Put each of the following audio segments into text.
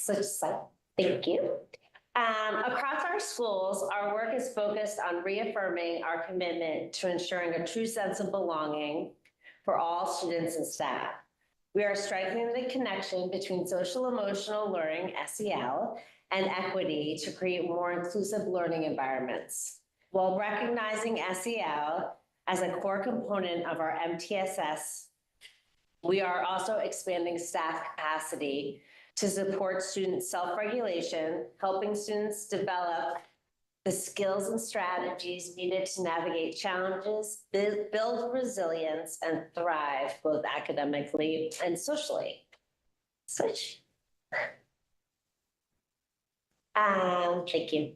Switch slide. Thank you. Across our schools, our work is focused on reaffirming our commitment to ensuring a true sense of belonging for all students and staff. We are strengthening the connection between social emotional learning, SEL, and equity to create more inclusive learning environments. While recognizing SEL as a core component of our MTSS, we are also expanding staff capacity to support student self-regulation, helping students develop the skills and strategies needed to navigate challenges, build resilience, and thrive both academically and socially. Switch. Thank you.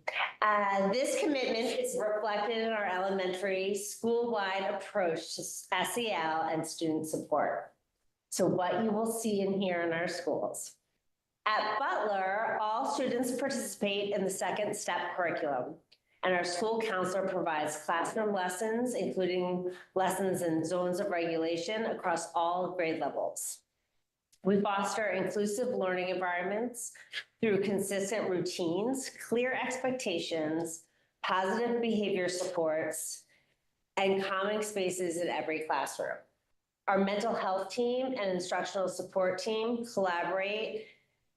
This commitment is reflected in our elementary school-wide approach to SEL and student support. So what you will see in here in our schools. At Butler, all students participate in the second step curriculum, and our school counselor provides classroom lessons, including lessons in zones of regulation across all grade levels. We foster inclusive learning environments through consistent routines, clear expectations, positive behavior supports, and calming spaces in every classroom. Our mental health team and instructional support team collaborate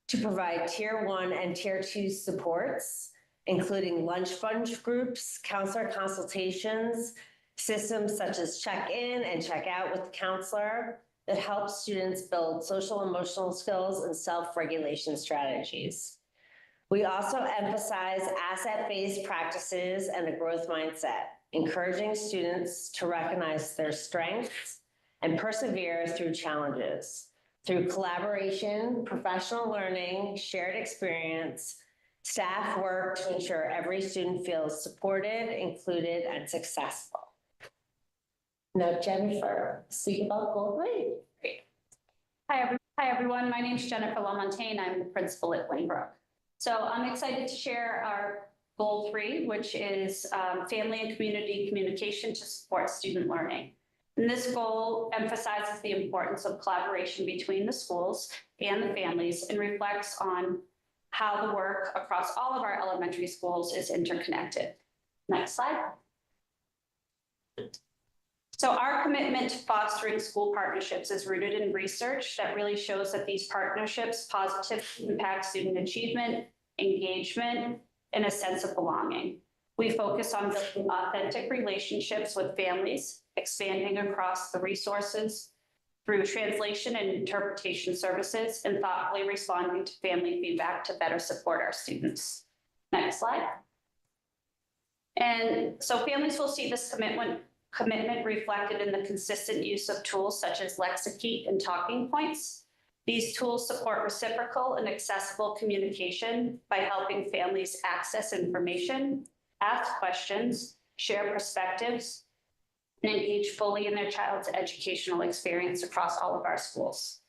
to provide Tier 1 and Tier 2 supports, including lunch fund groups, counselor consultations, systems such as check-in and check-out with the counselor that help students build social emotional skills and self-regulation strategies. We also emphasize asset-based practices and a growth mindset, encouraging students to recognize their strengths and persevere through challenges. Through collaboration, professional learning, shared experience, staff work to ensure every student feels supported, included, and successful. Now, Jennifer, speak about goal 3. Great. Hi, everyone. My name is Jennifer LaMontagne. I'm the principal at Winbrook. So I'm excited to share our goal 3, which is family and community communication to support student learning. And this goal emphasizes the importance of collaboration between the schools and the families and reflects on how the work across all of our elementary schools is interconnected. Next slide. So our commitment to fostering school partnerships is rooted in research that really shows that these partnerships positively impact student achievement, engagement, and a sense of belonging. We focus on building authentic relationships with families, expanding across the resources through translation and interpretation services, and thoughtfully responding to family feedback to better support our students. Next slide. And so families will see this commitment reflected in the consistent use of tools such as Lexicate and talking points. These tools support reciprocal and accessible communication by helping families access information, ask questions, share perspectives, and engage fully in their child's educational experience across all of our schools.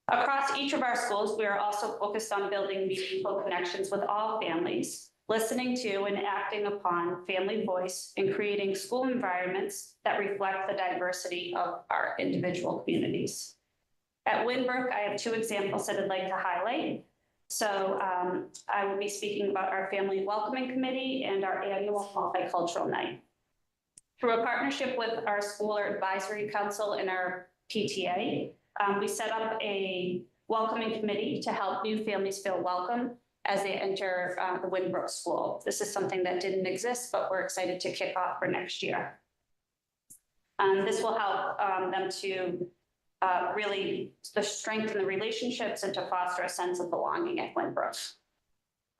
Across each of our schools, we are also focused on building meaningful connections with all families, listening to and acting upon family voice, and creating school environments that reflect the diversity of our individual communities. At Winbrook, I have 2 examples that I'd like to highlight. So I will be speaking about our Family Welcoming Committee and our annual Multicultural Night. Through a partnership with our school advisory council and our PTA, we set up a welcoming committee to help new families feel welcome as they enter the Winbrook School. This is something that didn't exist, but we're excited to kick off for next year. This will help them to really strengthen the relationships and to foster a sense of belonging at Winbrook.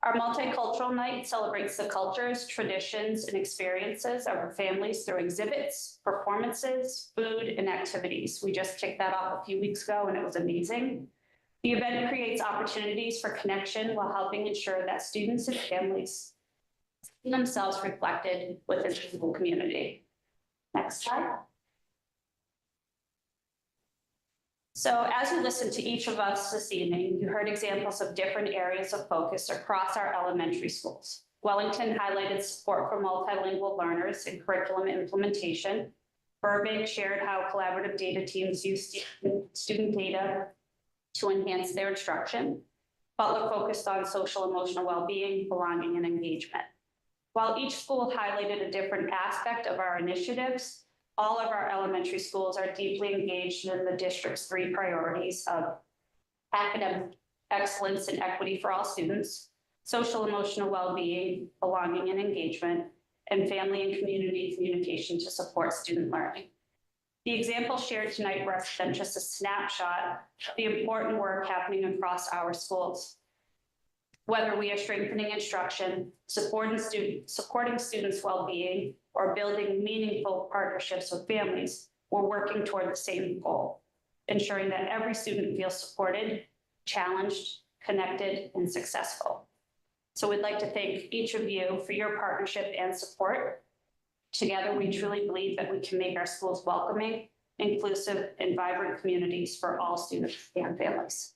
Our Multicultural Night celebrates the cultures, traditions, and experiences of our families through exhibits, performances, food, and activities. We just kicked that off a few weeks ago, and it was amazing. The event creates opportunities for connection while helping ensure that students and families see themselves reflected within the school community. Next slide. So as you listened to each of us this evening, you heard examples of different areas of focus across our elementary schools. Wellington highlighted support for multilingual learners in curriculum implementation. Burbank shared how collaborative data teams use student data to enhance their instruction. Butler focused on social emotional well-being, belonging, and engagement. While each school highlighted a different aspect of our initiatives, all of our elementary schools are deeply engaged in the district's 3 priorities of academic excellence and equity for all students, social emotional well-being, belonging and engagement, and family and community communication to support student learning. The examples shared tonight represent just a snapshot of the important work happening across our schools. Whether we are strengthening instruction, supporting students' well-being, or building meaningful partnerships with families, we're working toward the same goal, ensuring that every student feels supported, challenged, connected, and successful. So we'd like to thank each of you for your partnership and support. Together, we truly believe that we can make our schools welcoming, inclusive, and vibrant communities for all students and families.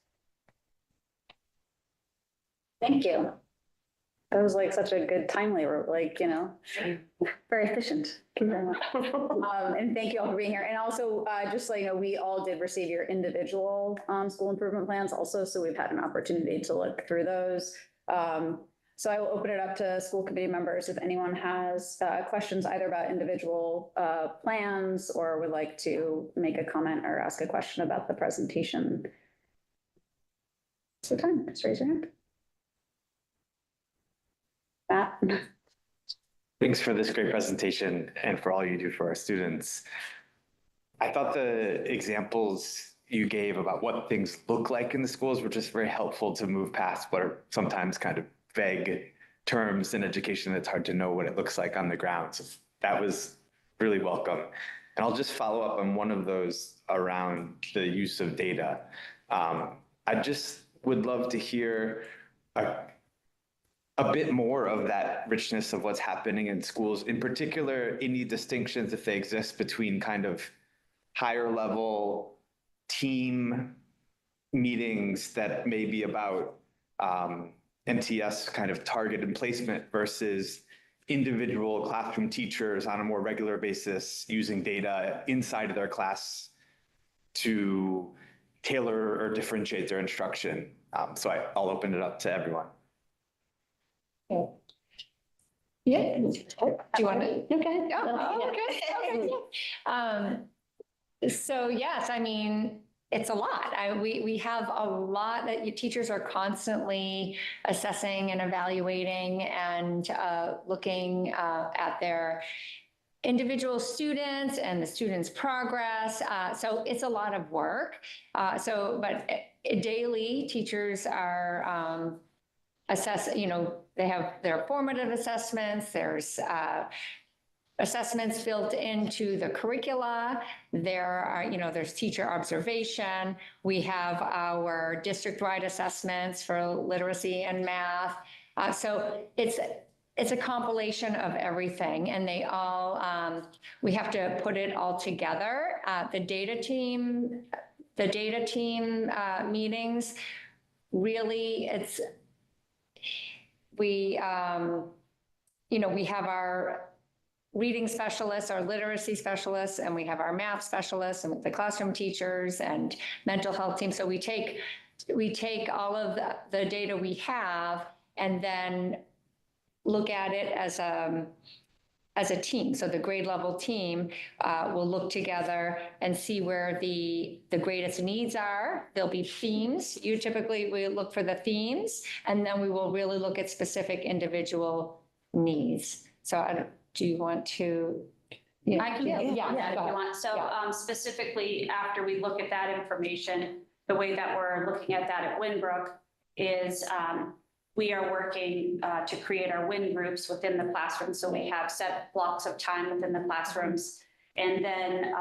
Thank you. That was like such a good timely, like, you know, very efficient. Thank you very much. And thank you all for being here. And also, just so you know, we all did receive your individual school improvement plans also. So we've had an opportunity to look through those. So I will open it up to school committee members if anyone has questions either about individual plans or would like to make a comment or ask a question about the presentation. It's the time. Just raise your hand. Matt. Thanks for this great presentation and for all you do for our students. I thought the examples you gave about what things look like in the schools were just very helpful to move past what are sometimes kind of vague terms in education that's hard to know what it looks like on the ground. So that was really welcome. And I'll just follow up on one of those around the use of data. I just would love to hear a bit more of that richness of what's happening in schools, in particular, any distinctions, if they exist, between kind of higher level team meetings that may be about MTS kind of target and placement versus individual classroom teachers on a more regular basis using data inside of their class to tailor or differentiate their instruction. So I'll open it up to everyone. Yeah. Do you want to? Okay. Oh, okay. So yes, I mean, it's a lot. We have a lot that teachers are constantly assessing and evaluating and looking at their individual students and the students' progress. So it's a lot of work. But daily teachers are they have their formative assessments. There's assessments built into the curricula. There's teacher observation. We have our district-wide assessments for literacy and math. So it's a compilation of everything, and they all, we have to put it all together. The data team meetings, really, we have our reading specialists, our literacy specialists, and we have our math specialists and the classroom teachers and mental health team. So we take all of the data we have and then look at it as a team. So the grade level team will look together and see where the greatest needs are. There'll be themes. We look for the themes, and then we will really look at specific individual needs. So do you want to? I can if you want. So specifically, after we look at that information, the way that we're looking at that at Winbrook is we are working to create our win groups within the classroom. So we have set blocks of time within the classrooms. And then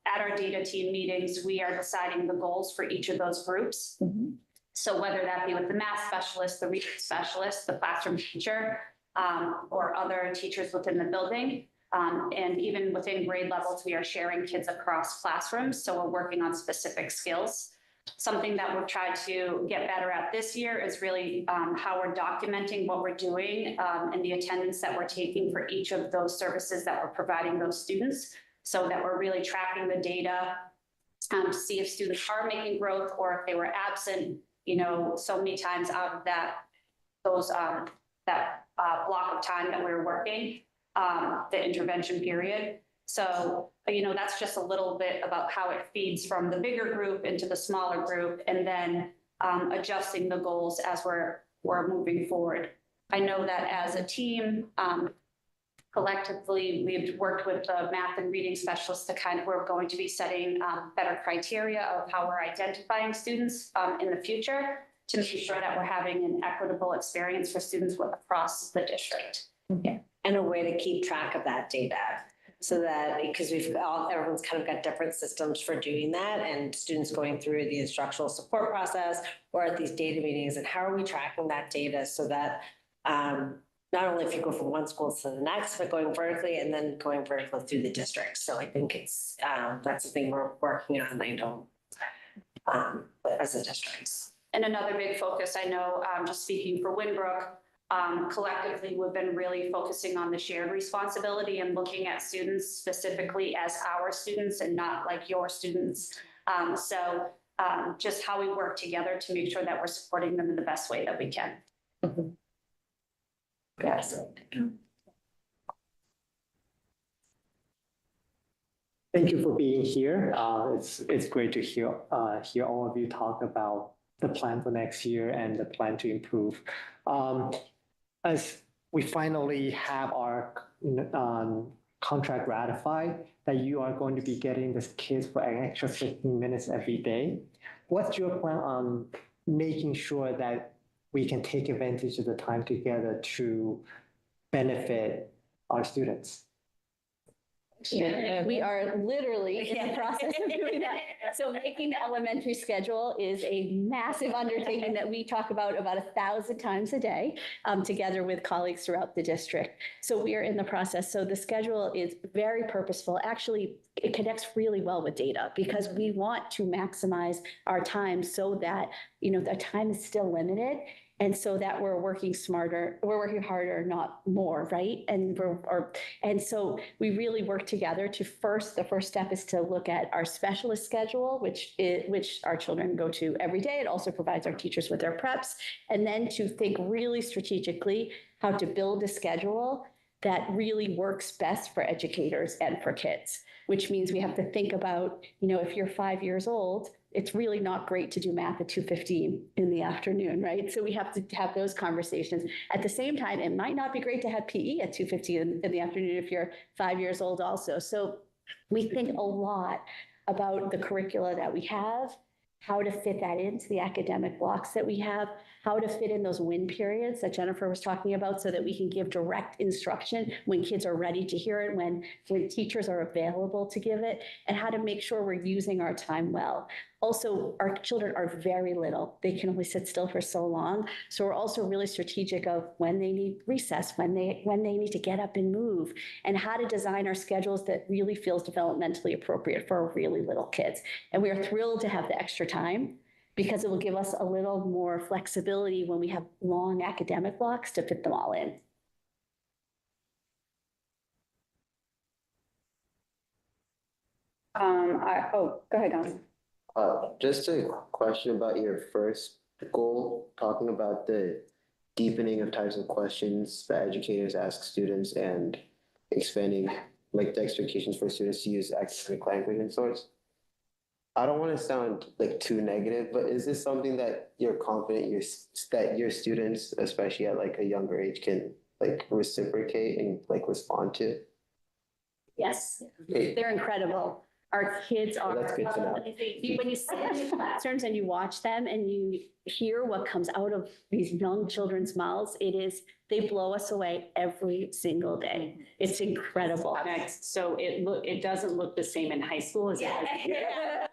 at our data team meetings, we are deciding the goals for each of those groups. Mm-hmm. So whether that be with the math specialist, the reading specialist, the classroom teacher, or other teachers within the building. And even within grade levels, we are sharing kids across classrooms. So we're working on specific skills. Something that we've tried to get better at this year is really how we're documenting what we're doing and the attendance that we're taking for each of those services that we're providing those students, so that we're really tracking the data to see if students are making growth or if they were absent, so many times out of that block of time that we were working, the intervention period. So, that's just a little bit about how it feeds from the bigger group into the smaller group, and then adjusting the goals as we're moving forward. I know that as a team, collectively, we've worked with the math and reading specialists to we're going to be setting better criteria of how we're identifying students in the future to make sure that we're having an equitable experience for students across the district. And a way to keep track of that data. So that, because everyone's kind of got different systems for doing that, and students going through the instructional support process or at these data meetings, and how are we tracking that data so that not only if you go from one school to the next, but going vertically and then going vertically through the district. So I think it's, that's something we're working on, I know, as a district. And another big focus, I know, just speaking for Winbrook, collectively, we've been really focusing on the shared responsibility and looking at students specifically as our students and not like your students. So just how we work together to make sure that we're supporting them in the best way that we can. Yes. Thank you for being here. It's great to hear all of you talk about the plan for next year and the plan to improve. As we finally have our contract ratified, that you are going to be getting the kids for an extra 15 minutes every day. What's your plan on making sure that we can take advantage of the time together to benefit our students? We are literally in the process of doing that. So making the elementary schedule is a massive undertaking that we talk about 1,000 times a day, together with colleagues throughout the district. So we are in the process. So the schedule is very purposeful. Actually, it connects really well with data because we want to maximize our time so that, the time is still limited. And so that we're working smarter, we're working harder, not more, right? And so we really work together to the first step is to look at our specialist schedule, which our children go to every day. It also provides our teachers with their preps. And then to think really strategically how to build a schedule that really works best for educators and for kids, which means we have to think about, if you're 5 years old, it's really not great to do math at 2:15 in the afternoon, right? So we have to have those conversations. At the same time, it might not be great to have PE at 2:15 in the afternoon if you're 5 years old also. So we think a lot about the curricula that we have, how to fit that into the academic blocks that we have, how to fit in those win periods that Jennifer was talking about so that we can give direct instruction when kids are ready to hear it, when teachers are available to give it, and how to make sure we're using our time well. Also, our children are very little. They can only sit still for so long. So we're also really strategic of when they need recess, when they need to get up and move, and how to design our schedules that really feels developmentally appropriate for our really little kids. And we are thrilled to have the extra time because it will give us a little more flexibility when we have long academic blocks to fit them all in. Go ahead, Don. Just a question about your first goal, talking about the deepening of types of questions that educators ask students and expanding like the expectations for students to use academic language and sorts. I don't want to sound like too negative, but is this something that you're confident that your students, especially at like a younger age, can like reciprocate and like respond to? Yes, they're incredible. Our kids are. That's good to know. When you sit in the classrooms and you watch them and you hear what comes out of these young children's mouths, they blow us away every single day. It's incredible. So it doesn't look the same in high school as it does here.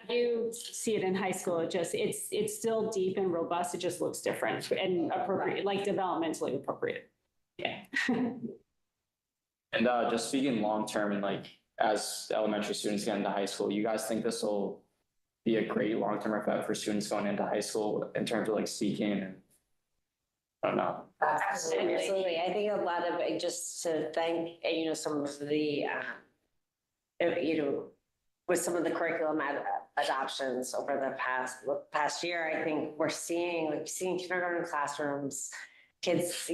You see it in high school. It's still deep and robust. It just looks different and appropriate, like developmentally appropriate. Yeah. And just speaking long term and like as elementary students get into high school, you guys think this will be a great long term effect for students going into high school in terms of like speaking? And I don't know. Absolutely. I think a lot of it, just to thank, some of the with some of the curriculum adoptions over the past year, I think we're seeing kindergarten classrooms, kids,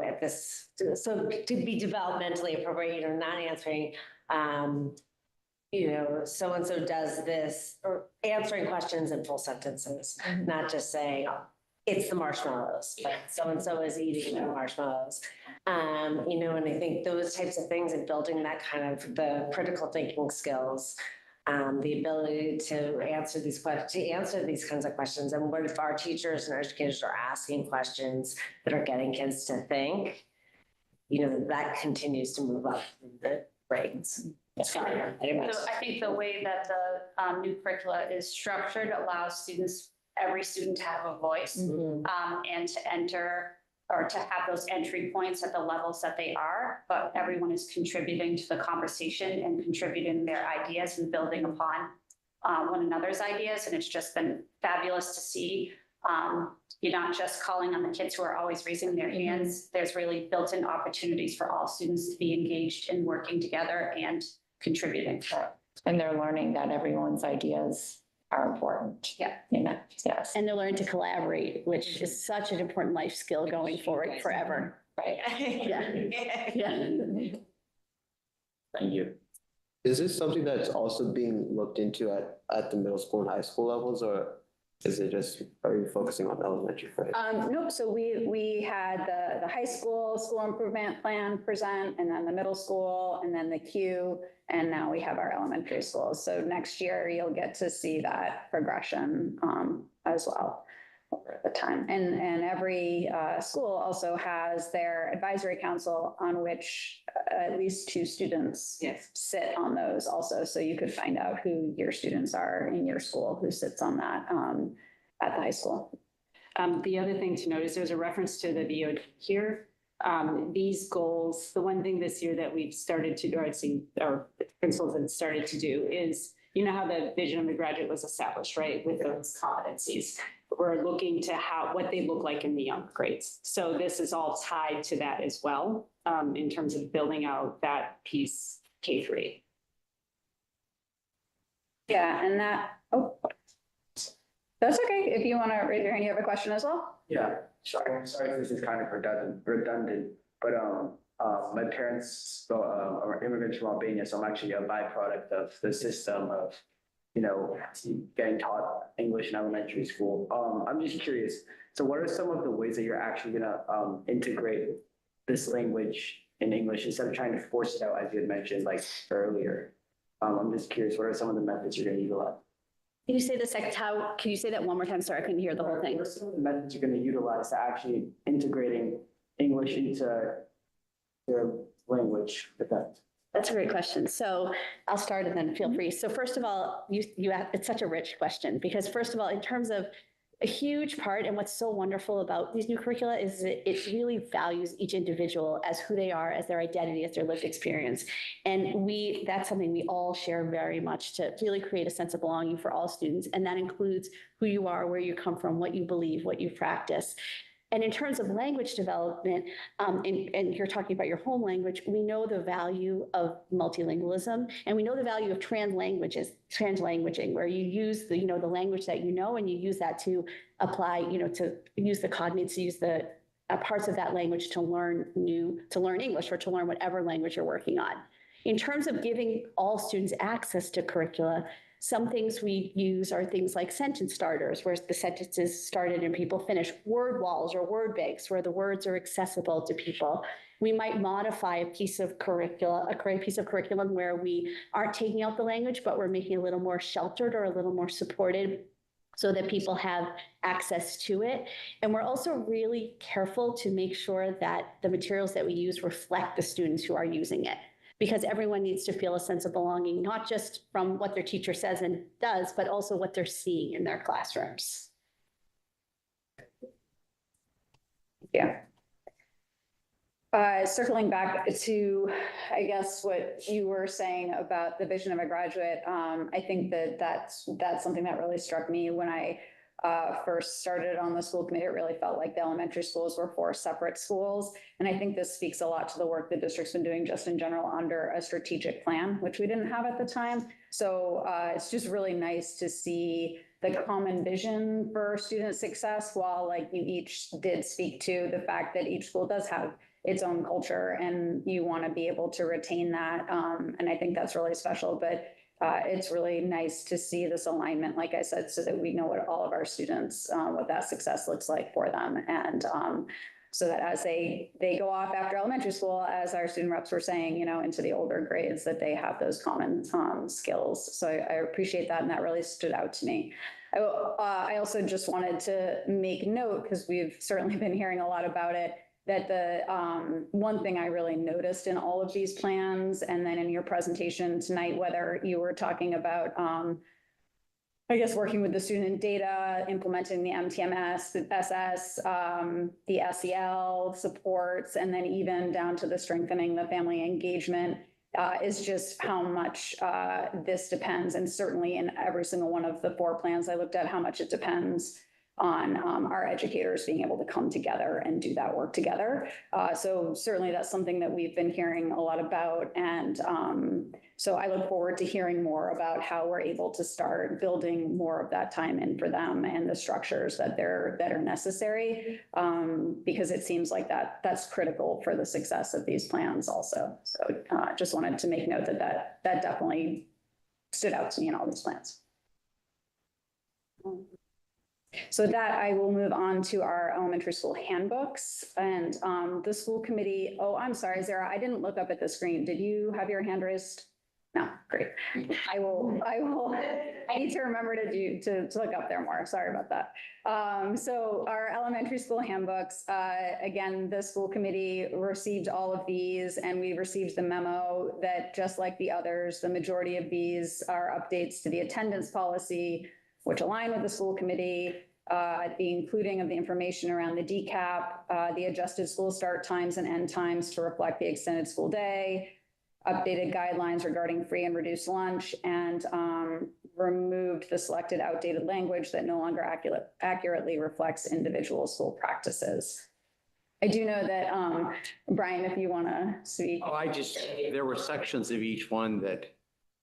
at this, so to be developmentally appropriate, not answering, so-and-so does this, or answering questions in full sentences, not just saying, it's the marshmallows, but so-and-so is eating the marshmallows. And I think those types of things and building that kind of the critical thinking skills, the ability to answer these kinds of questions. And what if our teachers and our educators are asking questions that are getting kids to think, that continues to move up the grades. Sorry, I didn't So I think the way that the new curricula is structured allows every student to have a voice, and to enter or to have those entry points at the levels that they are, but everyone is contributing to the conversation and contributing their ideas and building upon one another's ideas. And it's just been fabulous to see. You're not just calling on the kids who are always raising their hands. There's really built-in opportunities for all students to be engaged in working together and contributing. And they're learning that everyone's ideas are important. Yeah. Yes. And they're learning to collaborate, which is such an important life skill going forward forever. Right. Yeah. Thank you. Is this something that's also being looked into at the middle school and high school levels, or is it just, are you focusing on elementary first? Nope, so we had the high school improvement plan present, and then the middle school, and then the Q, and now we have our elementary schools. So next year you'll get to see that progression as well over the time. And every school also has their advisory council on which at least 2 students sit on those also. So you could find out who your students are in your school, who sits on that at the high school. The other thing to note is there's a reference to the VOD here. These goals, the one thing this year that we've started to do, I'd seen our principals have started to do is, how the vision of the graduate was established, right? With those competencies. We're looking to what they look like in the younger grades. So this is all tied to that as well, in terms of building out that piece K-3. Yeah, and that's okay. If you want to raise your hand, you have a question as well? Yeah, sorry if this is kind of redundant, but my parents are immigrants from Albania, so I'm actually a byproduct of the system of, getting taught English in elementary school. I'm just curious, so what are some of the ways that you're actually gonna integrate this language in English instead of trying to force it out, as you had mentioned like earlier? I'm just curious, what are some of the methods you're gonna utilize? Can you say the second how? Can you say that one more time? Sorry, I couldn't hear the whole thing. What are some of the methods you're going to utilize to actually integrating English into your language with that? That's a great question. So I'll start and then feel free. So first of all, it's such a rich question because first of all, in terms of a huge part and what's so wonderful about these new curricula is that it really values each individual as who they are, as their identity, as their lived experience. And that's something we all share very much to really create a sense of belonging for all students. And that includes who you are, where you come from, what you believe, what you practice. And in terms of language development, and you're talking about your home language, we know the value of multilingualism, and we know the value of translanguaging, where you use the language that you know, and you use that to apply, to use the cognates, to use the parts of that language to learn English or to learn whatever language you're working on. In terms of giving all students access to curricula, some things we use are things like sentence starters, where the sentences started and people finish, word walls or word banks, where the words are accessible to people. We might modify a piece of curriculum where we aren't taking out the language, but we're making it a little more sheltered or a little more supported so that people have access to it. And we're also really careful to make sure that the materials that we use reflect the students who are using it, because everyone needs to feel a sense of belonging, not just from what their teacher says and does, but also what they're seeing in their classrooms. Yeah. Circling back to, I guess, what you were saying about the vision of a graduate, I think that's something that really struck me when I first started on the school committee, it really felt like the elementary schools were 4 separate schools. And I think this speaks a lot to the work the district's been doing just in general under a strategic plan, which we didn't have at the time. So it's just really nice to see the common vision for student success, while like you each did speak to the fact that each school does have its own culture and you want to be able to retain that. And I think that's really special, but it's really nice to see this alignment, like I said, so that we know what all of our students, what that success looks like for them. And so that as they go off after elementary school, as our student reps were saying, you know, into the older grades, that they have those common skills. So I appreciate that. And that really stood out to me. I also just wanted to make note, because we've certainly been hearing a lot about it, that the one thing I really noticed in all of these plans, and then in your presentation tonight, whether you were talking about, I guess, working with the student data, implementing the MTMS, the SS, the SEL supports, and then even down to the strengthening the family engagement, is just how much this depends. And certainly in every single one of the 4 plans I looked at, how much it depends on our educators being able to come together and do that work together. So certainly that's something that we've been hearing a lot about. And so I look forward to hearing more about how we're able to start building more of that time in for them and the structures that are necessary, because it seems like that's critical for the success of these plans also. So just wanted to make note that definitely stood out to me in all these plans. So with that, I will move on to our elementary school handbooks and the school committee. Oh, I'm sorry, Zara, I didn't look up at the screen. Did you have your hand raised? No, great. I need to remember to look up there more. Sorry about that. So our elementary school handbooks, again, the school committee received all of these, and we received the memo that, just like the others, the majority of these are updates to the attendance policy, which align with the school committee, the including of the information around the DCAP, the adjusted school start times and end times to reflect the extended school day, updated guidelines regarding free and reduced lunch, and removed the selected outdated language that no longer accurately reflects individual school practices. I do know that, Brian, if you want to speak. Oh, there were sections of each one that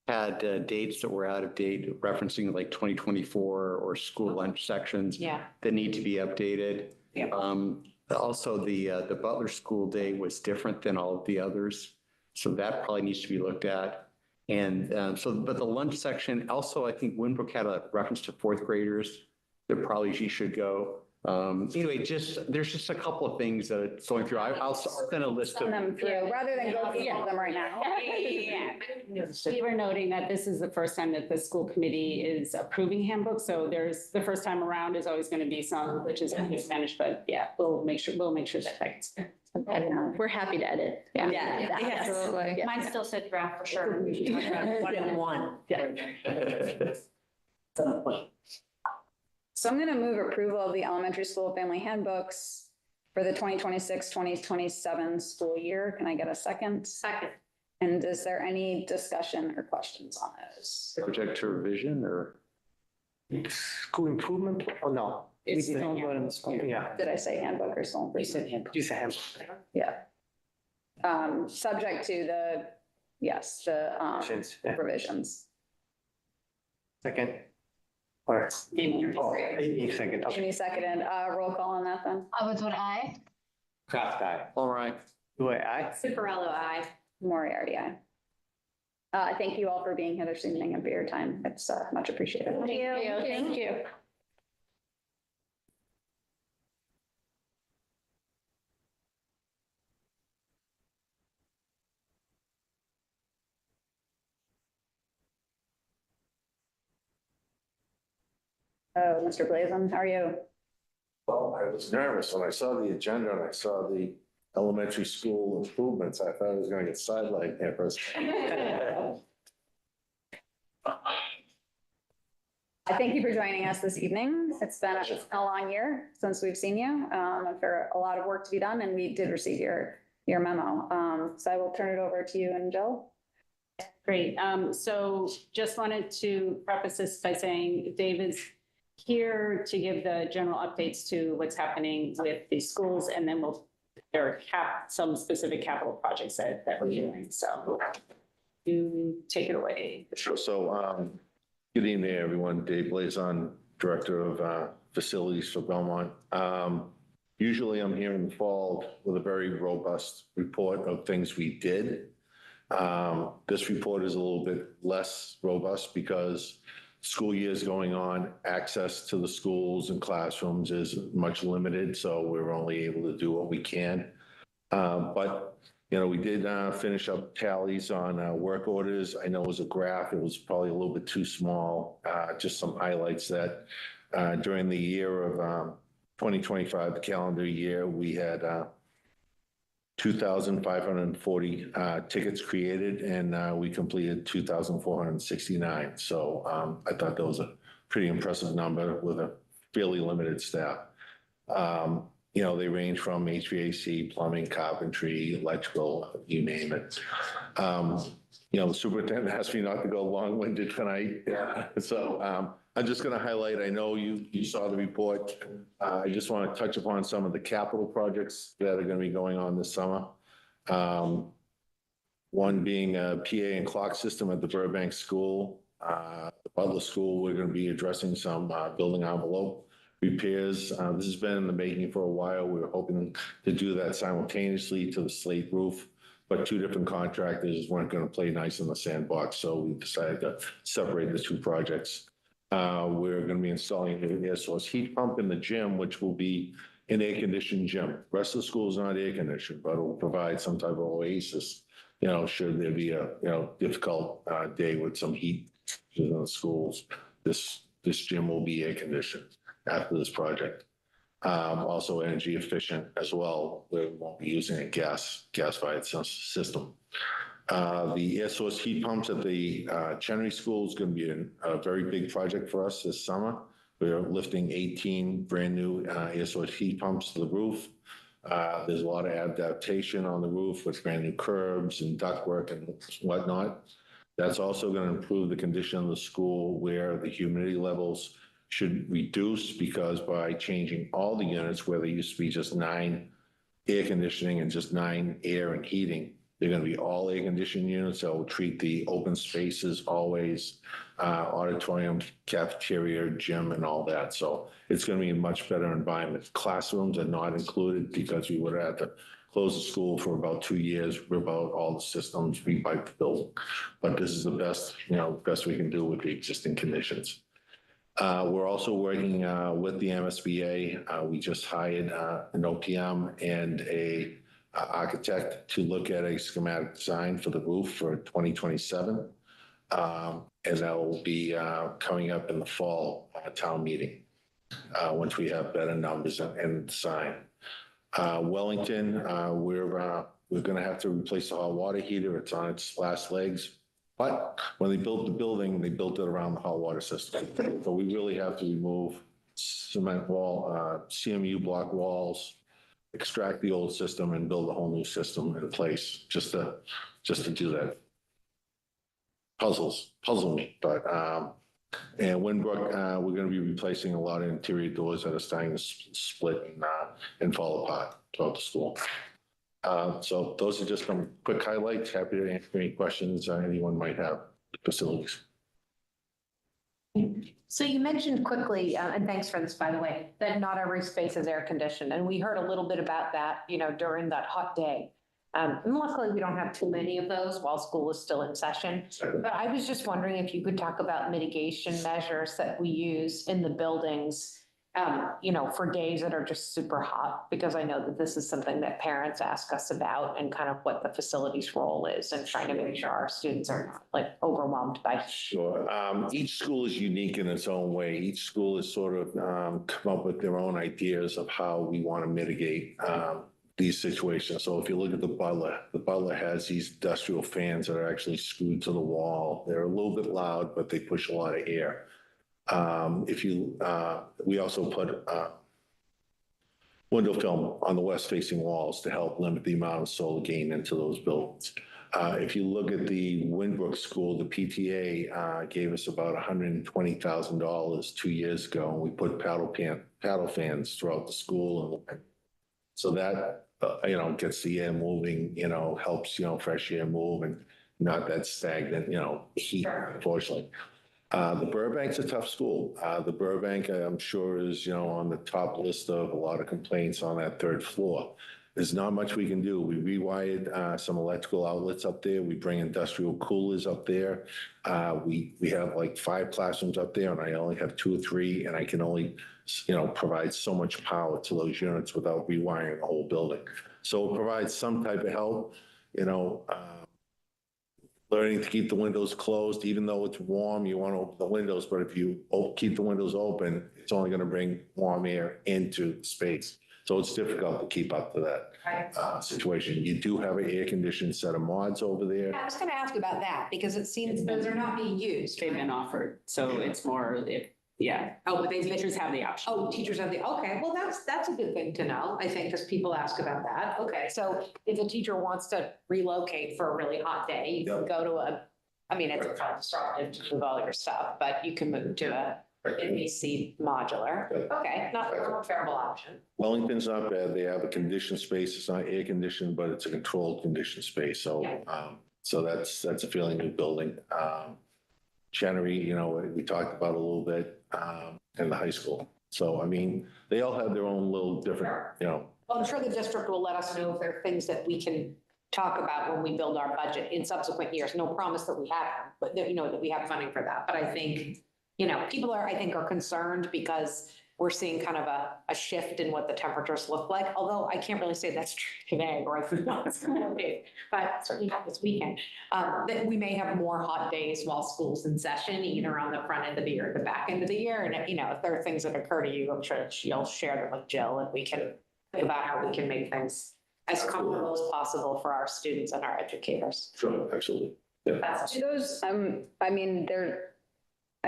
had dates that were out of date, referencing like 2024 or school lunch sections. Yeah. That need to be updated. Yeah. Also, the Butler School Day was different than all of the others. So that probably needs to be looked at. And but the lunch section, also, I think Winbrook had a reference to 4th graders that probably she should go. Anyway, there's just a couple of things that it's going through. I'll send a list of Send them through, rather than go through all of them right now. We were noting that this is the first time that the school committee is approving handbooks. So the first time around is always going to be some, which is going to be Spanish, but yeah, we'll make sure that gets. We're happy to edit. Yeah. Absolutely. Mine still said draft for sure. We should talk about 1 and 1. So I'm going to move approval of the elementary school family handbooks for the 2026-2027 school year. Can I get a second? Second. And is there any discussion or questions on those? subject to revision or? School improvement or no? It's We still did. Yeah. Did I say handbook or school You said improvement? handbook. You said handbook. Yeah. Subject to the Since, yeah. revisions. Second. Or, Amy. oh, Amy second. Okay. Any second, roll call on that then? Woodward, aye. Kraft, aye. All right. Dewey, aye. Superello, aye. Moriarty, aye. Thank you all for being here this evening and for your time. It's much appreciated. Thank you. Thank you. Oh, Mr. Blazin, how are you? Well, I was nervous when I saw the agenda and I saw the elementary school improvements. I thought I was going to get sidelined here for a second. I thank you for joining us this evening. It's been a long year since we've seen you, and for a lot of work to be done, and we did receive your memo. So I will turn it over to you and Jill. Great. So just wanted to preface this by saying Dave is here to give the general updates to what's happening with the schools, and then there are some specific capital projects that we're doing, so you take it away. Sure. So, good evening, everyone. Dave Blazon, Director of Facilities for Belmont. Usually I'm here in the fall with a very robust report of things we did. This report is a little bit less robust because school year is going on. Access to the schools and classrooms is much limited, so we're only able to do what we can. But you know, we did finish up tallies on work orders. I know it was a graph. It was probably a little bit too small. Just some highlights that during the year of 2025, the calendar year, we had 2,540 tickets created, and we completed 2,469. So I thought that was a pretty impressive number with a fairly limited staff. You know, they range from HVAC, plumbing, carpentry, electrical, you name it. You know, the superintendent asked me not to go long-winded tonight. Yeah. So I'm just going to highlight, I know you saw the report. I just want to touch upon some of the capital projects that are going to be going on this summer. One being a PA and clock system at the Burbank School. The Butler School, we're going to be addressing some building envelope repairs. This has been in the making for a while. We were hoping to do that simultaneously to the slate roof, but two different contractors weren't going to play nice in the sandbox, so we decided to separate the two projects. We're going to be installing an air source heat pump in the gym, which will be an air-conditioned gym. Rest of the school is not air-conditioned, but it will provide some type of oasis, you know, should there be a, you know, difficult day with some heat in the schools. This gym will be air-conditioned after this project. Also energy efficient as well. We won't be using a gas-fired system. The air source heat pumps at the Chenery School is going to be a very big project for us this summer. We're lifting 18 brand new air source heat pumps to the roof. There's a lot of adaptation on the roof with brand new curbs and ductwork and whatnot. That's also going to improve the condition of the school where the humidity levels should reduce, because by changing all the units where there used to be just 9 air conditioning and just 9 air and heating, they're going to be all air conditioning units that will treat the open spaces always, auditorium, cafeteria, gym, and all that. So it's going to be a much better environment. Classrooms are not included because we would have had to close the school for about 2 years, rip out all the systems, repipe the building. But this is the best, you know, best we can do with the existing conditions. We're also working with the MSBA. We just hired an OPM and a architect to look at a schematic design for the roof for 2027. And that will be coming up in the fall town meeting once we have better numbers and design. Wellington, we're going to have to replace the hot water heater. It's on its last legs. But when they built the building, they built it around the hot water system. So we really have to remove cement wall, CMU block walls, extract the old system and build a whole new system in place just to do that. Puzzle me, but and Winbrook, we're going to be replacing a lot of interior doors that are starting to split and fall apart throughout the school. So those are just some quick highlights. Happy to answer any questions anyone might have. Facilities. So you mentioned quickly, and thanks for this, by the way, that not every space is air conditioned. And we heard a little bit about that, you know, during that hot day. And luckily, we don't have too many of those while school is still in session. But I was just wondering if you could talk about mitigation measures that we use in the buildings, you know, for days that are just super hot, because I know that this is something that parents ask us about, and kind of what the facilities role is and trying to make sure our students are not like overwhelmed by. Sure. Each school is unique in its own way. Each school has sort of come up with their own ideas of how we want to mitigate these situations. So if you look at the Butler has these industrial fans that are actually screwed to the wall. They're a little bit loud, but they push a lot of air. We also put window film on the west-facing walls to help limit the amount of solar gain into those buildings. If you look at the Winbrook School, the PTA gave us about $120,000 2 years ago, and we put paddle fans throughout the school. And so that, gets the air moving, helps, fresh air move and not that stagnant, heat, unfortunately. The Burbank's a tough school. The Burbank, I'm sure, is, on the top list of a lot of complaints on that third floor. There's not much we can do. We rewired some electrical outlets up there. We bring industrial coolers up there. We have like 5 classrooms up there, and I only have 2 or 3, and I can only, provide so much power to those units without rewiring the whole building. So it provides some type of help, learning to keep the windows closed. Even though it's warm, you want to open the windows, but if you keep the windows open, it's only going to bring warm air into the space. So it's difficult to keep up to that situation. You do have an air-conditioned set of mods over there. I was going to ask about that because it seems those are not being used. They've been offered, so it's more, Oh, but teachers have the option. Oh, teachers have okay, well, that's a good thing to know, I think, because people ask about that. Okay, so if a teacher wants to relocate for a really hot day, you can go to it's kind of disruptive to move all your stuff, but you can move to a NBC modular. Okay, not a terrible option. Wellington's not bad. They have a conditioned space. It's not air conditioned, but it's a controlled conditioned space. So, so that's a fairly new building. Chenery, we talked about a little bit, in the high school. So, they all have their own little different, Well, I'm sure the district will let us know if there are things that we can talk about when we build our budget in subsequent years. No promise that we have them, but that we have funding for that. But I think, people are concerned because we're seeing kind of a shift in what the temperatures look like. Although I can't really say that's true today, or if it's going to be, but certainly not this weekend. That we may have more hot days while school's in session, either on the front end of the year or the back end of the year. And if there are things that occur to you, I'm sure that you'll share them with Jill, and we can think about how we can make things as comfortable as possible for our students and our educators. Sure, absolutely. Yeah. Do those, I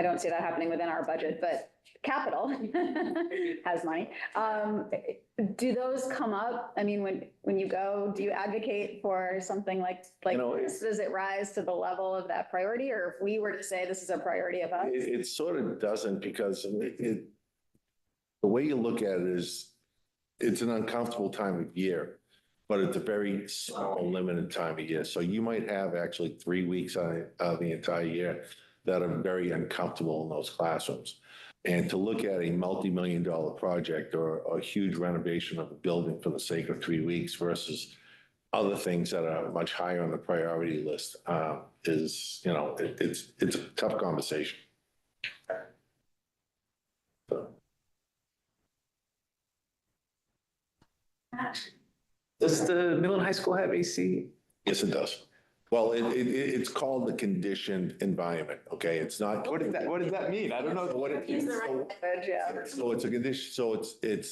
don't see that happening within our budget, but capital has money. Do those come up? When you go, do you advocate for something like this? Does it rise to the level of that priority? Or if we were to say this is a priority of us? It sort of doesn't, because the way you look at it is it's an uncomfortable time of year, but it's a very small, limited time of year. So you might have actually 3 weeks out of the entire year that are very uncomfortable in those classrooms. And to look at a multi-million-dollar project or a huge renovation of a building for the sake of 3 weeks versus other things that are much higher on the priority list is, it's a tough conversation. So. Does the middle and high school have AC? Yes, it does. Well, it's called the conditioned environment, okay? It's not. What does that mean? I don't know what it means. So it's a condition, so it's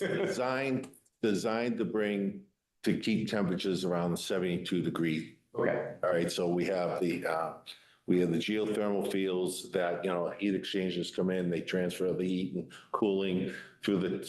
designed to keep temperatures around the 72-degree. Okay. All right, so we have the geothermal fields that, heat exchangers come in, they transfer the heat and cooling through the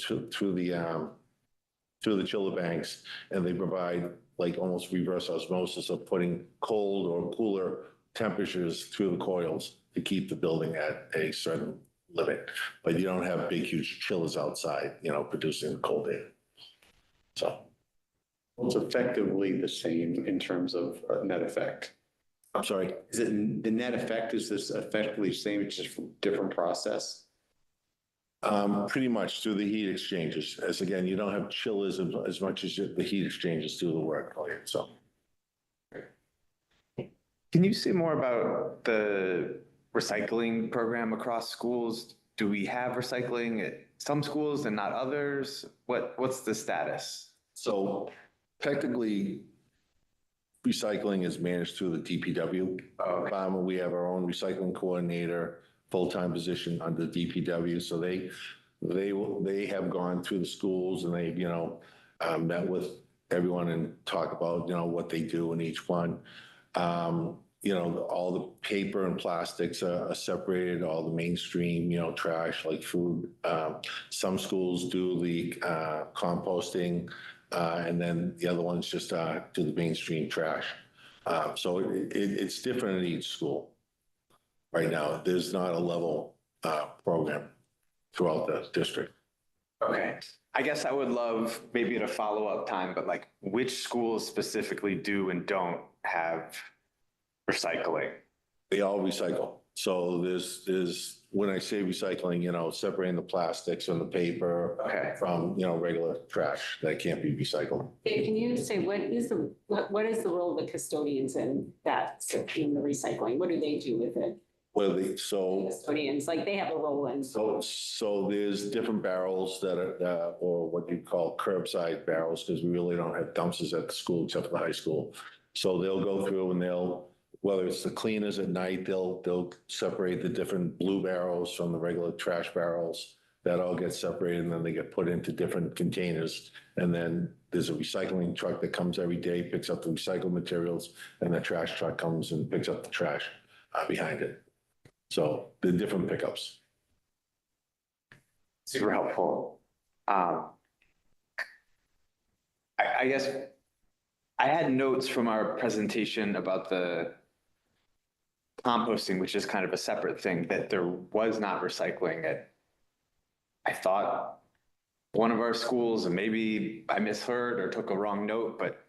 chiller banks, and they provide like almost reverse osmosis of putting cold or cooler temperatures through the coils to keep the building at a certain limit. But you don't have big, huge chillers outside, producing the cold air. So. It's effectively the same in terms of net effect. I'm sorry? Is it the net effect, is this effectively the same, it's just a different process? Pretty much through the heat exchangers. As again, you don't have chillers as much as the heat exchangers do the work for you. So. Can you say more about the recycling program across schools? Do we have recycling at some schools and not others? What's the status? So technically, recycling is managed through the DPW. We have our own recycling coordinator, full-time position under DPW. So they have gone through the schools, and they've, met with everyone and talk about, what they do in each one. All the paper and plastics are separated, all the mainstream, trash like food. Some schools do the composting, and then the other ones just do the mainstream trash. So it's different in each school. Right now, there's not a level program throughout the district. Okay. I guess I would love maybe at a follow-up time, but like which schools specifically do and don't have recycling? They all recycle. So there's, when I say recycling, separating the plastics and the paper Okay. from, regular trash that can't be recycled. Dave, can you say what is the role of the custodians in that, in the recycling? What do they do with it? Custodians, like they have a role in. So there's different barrels that are, or what you call curbside barrels, because we really don't have dumpsters at the school except for the high school. So they'll go through and whether it's the cleaners at night, they'll separate the different blue barrels from the regular trash barrels. That all gets separated and then they get put into different containers. And then there's a recycling truck that comes every day, picks up the recycled materials, and the trash truck comes and picks up the trash behind it. So the different pickups. Super helpful. I guess I had notes from our presentation about the composting, which is kind of a separate thing, that there was not recycling at, I thought, one of our schools, and maybe I misheard or took a wrong note, but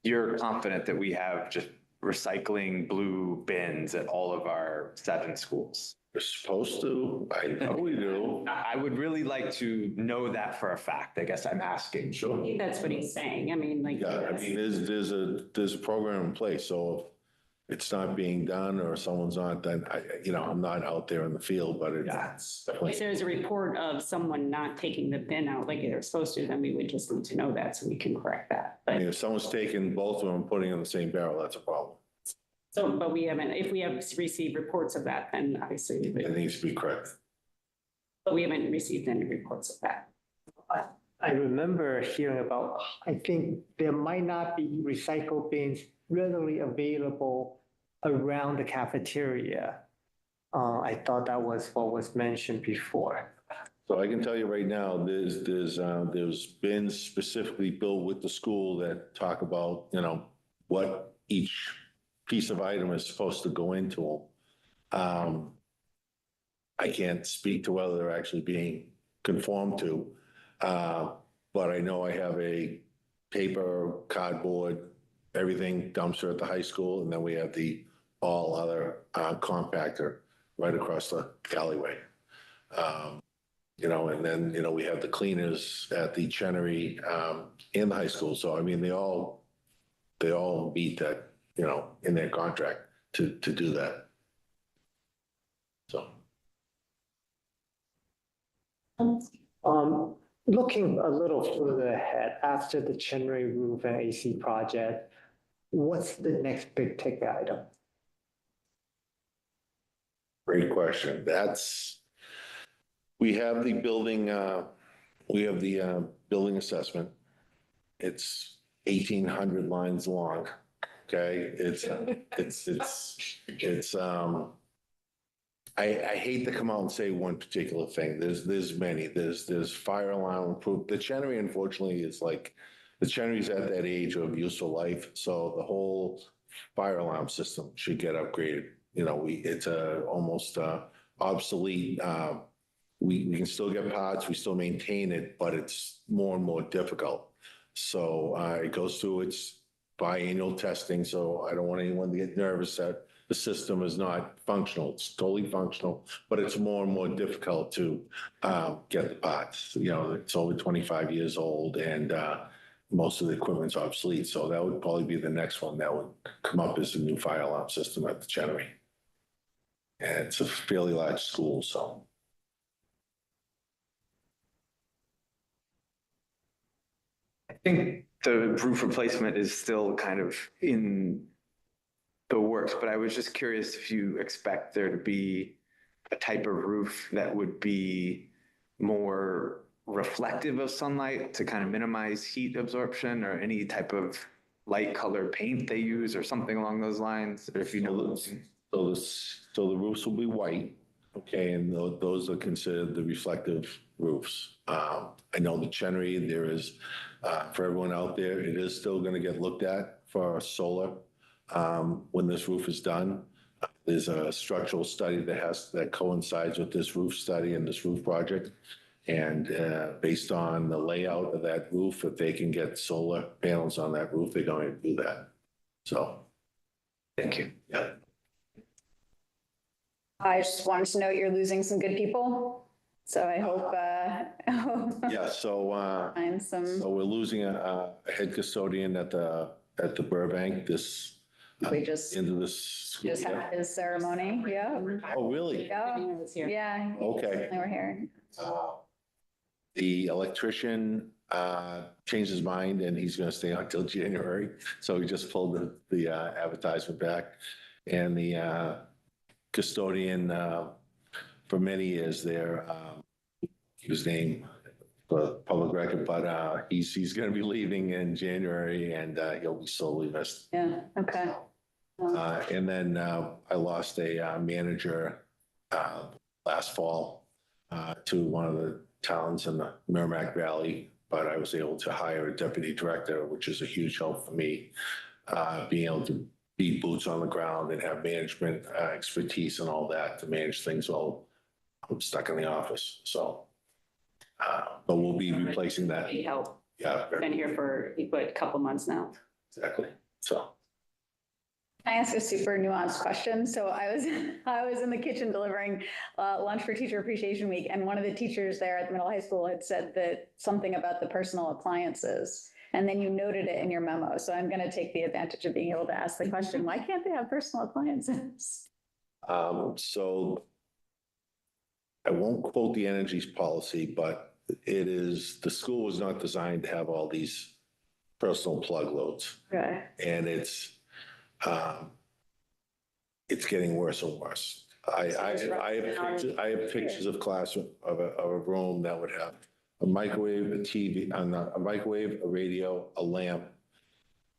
you're confident that we have just recycling blue bins at all of our 7 schools? We're supposed to. I know we do. I would really like to know that for a fact. I guess I'm asking. I Sure. think that's what he's saying. I mean, like. Yeah, I mean, there's a program in place. So if it's not being done or someone's not, then I'm not out there in the field, but it's definitely. If there's a report of someone not taking the bin out like they're supposed to, then we would just need to know that so we can correct that. I But mean, if someone's taking both of them and putting in the same barrel, that's a problem. but we haven't, if we have received reports of that, then obviously, It needs to be correct. but we haven't received any reports of that. I remember hearing about, I think there might not be recycle bins readily available around the cafeteria. I thought that was what was mentioned before. So I can tell you right now, there's bins specifically built with the school that talk about, what each piece of item is supposed to go into them. I can't speak to whether they're actually being conformed to, but I know I have a paper, cardboard, everything dumpster at the high school, and then we have the all other compactor right across the alleyway. And then, we have the cleaners at the Chenery in the high school. So, I mean, they all meet that, in their contract to do that. So. Looking a little further ahead, after the Chenry roof and AC project, what's the next big ticket item? Great question. We have the building, building assessment. It's 1,800 lines long. Okay, I hate to come out and say one particular thing. There's many. There's fire alarm proof. The Chenery, unfortunately, is like, the Chenery's at that age of useful life. So the whole fire alarm system should get upgraded. It's almost obsolete. We can still get parts, we still maintain it, but it's more and more difficult. So it goes through its biannual testing. So I don't want anyone to get nervous that the system is not functional. It's totally functional, but it's more and more difficult to get the parts. It's over 25 years old and most of the equipment's obsolete. So that would probably be the next one that would come up as a new fire alarm system at the Chenery. And it's a fairly large school, so. I think the roof replacement is still kind of in the works, but I was just curious if you expect there to be a type of roof that would be more reflective of sunlight to kind of minimize heat absorption, or any type of light colored paint they use or something along those lines, or if you know. So the roofs will be white, okay, and those are considered the reflective roofs. I know the Chenery, there is, for everyone out there, it is still going to get looked at for solar when this roof is done. There's a structural study that coincides with this roof study and this roof project. And based on the layout of that roof, if they can get solar panels on that roof, they're going to do that. So, Thank you. yeah. I just wanted to note you're losing some good people. So I hope, Yeah, so find some, so we're losing a head custodian at the Burbank this we just into this school had year. his ceremony. Yeah. Oh, really? Yeah. Was here. Yeah. Okay. They were here. The electrician changed his mind and he's going to stay on till January. So he just pulled the advertisement back. And the custodian for many years there, his name for public record, but he's going to be leaving in January and he'll be sorely missed. Yeah. Okay. And then I lost a manager last fall to one of the towns in the Merrimack Valley, but I was able to hire a deputy director, which is a huge help for me, being able to be boots on the ground and have management expertise and all that to manage things while I'm stuck in the office. So, but we'll be replacing that. Big help. Yeah, Been here for a couple months now. exactly. So. Can I ask a super nuanced question? So I was in the kitchen delivering lunch for Teacher Appreciation Week, and one of the teachers there at the middle high school had said that something about the personal appliances, and then you noted it in your memo. So I'm going to take the advantage of being able to ask the question, why can't they have personal appliances? So I won't quote the energy policy, but it is, the school was not designed to have all these personal plug loads. Okay. And it's getting worse and worse. I have pictures of classroom of a room that would have a microwave, a TV, a microwave, a radio, a lamp,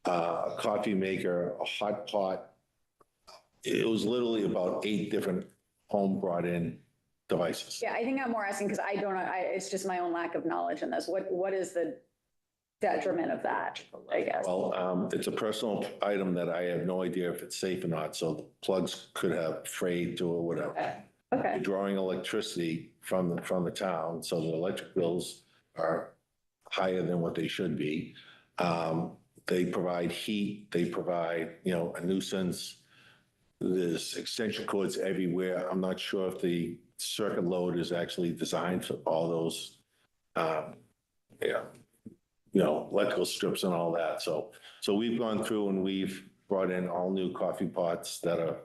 a coffee maker, a hot pot. It was literally about 8 different home brought in devices. Yeah, I think I'm more asking because I don't know. It's just my own lack of knowledge in this. What is the detriment of that, I guess? Well, it's a personal item that I have no idea if it's safe or not. So the plugs could have frayed to or whatever. Okay. You're drawing electricity from the town, so the electric bills are higher than what they should be. They provide heat, they provide, a nuisance. There's extension cords everywhere. I'm not sure if the circuit load is actually designed for all those, electrical strips and all that. So we've gone through and we've brought in all new coffee pots that are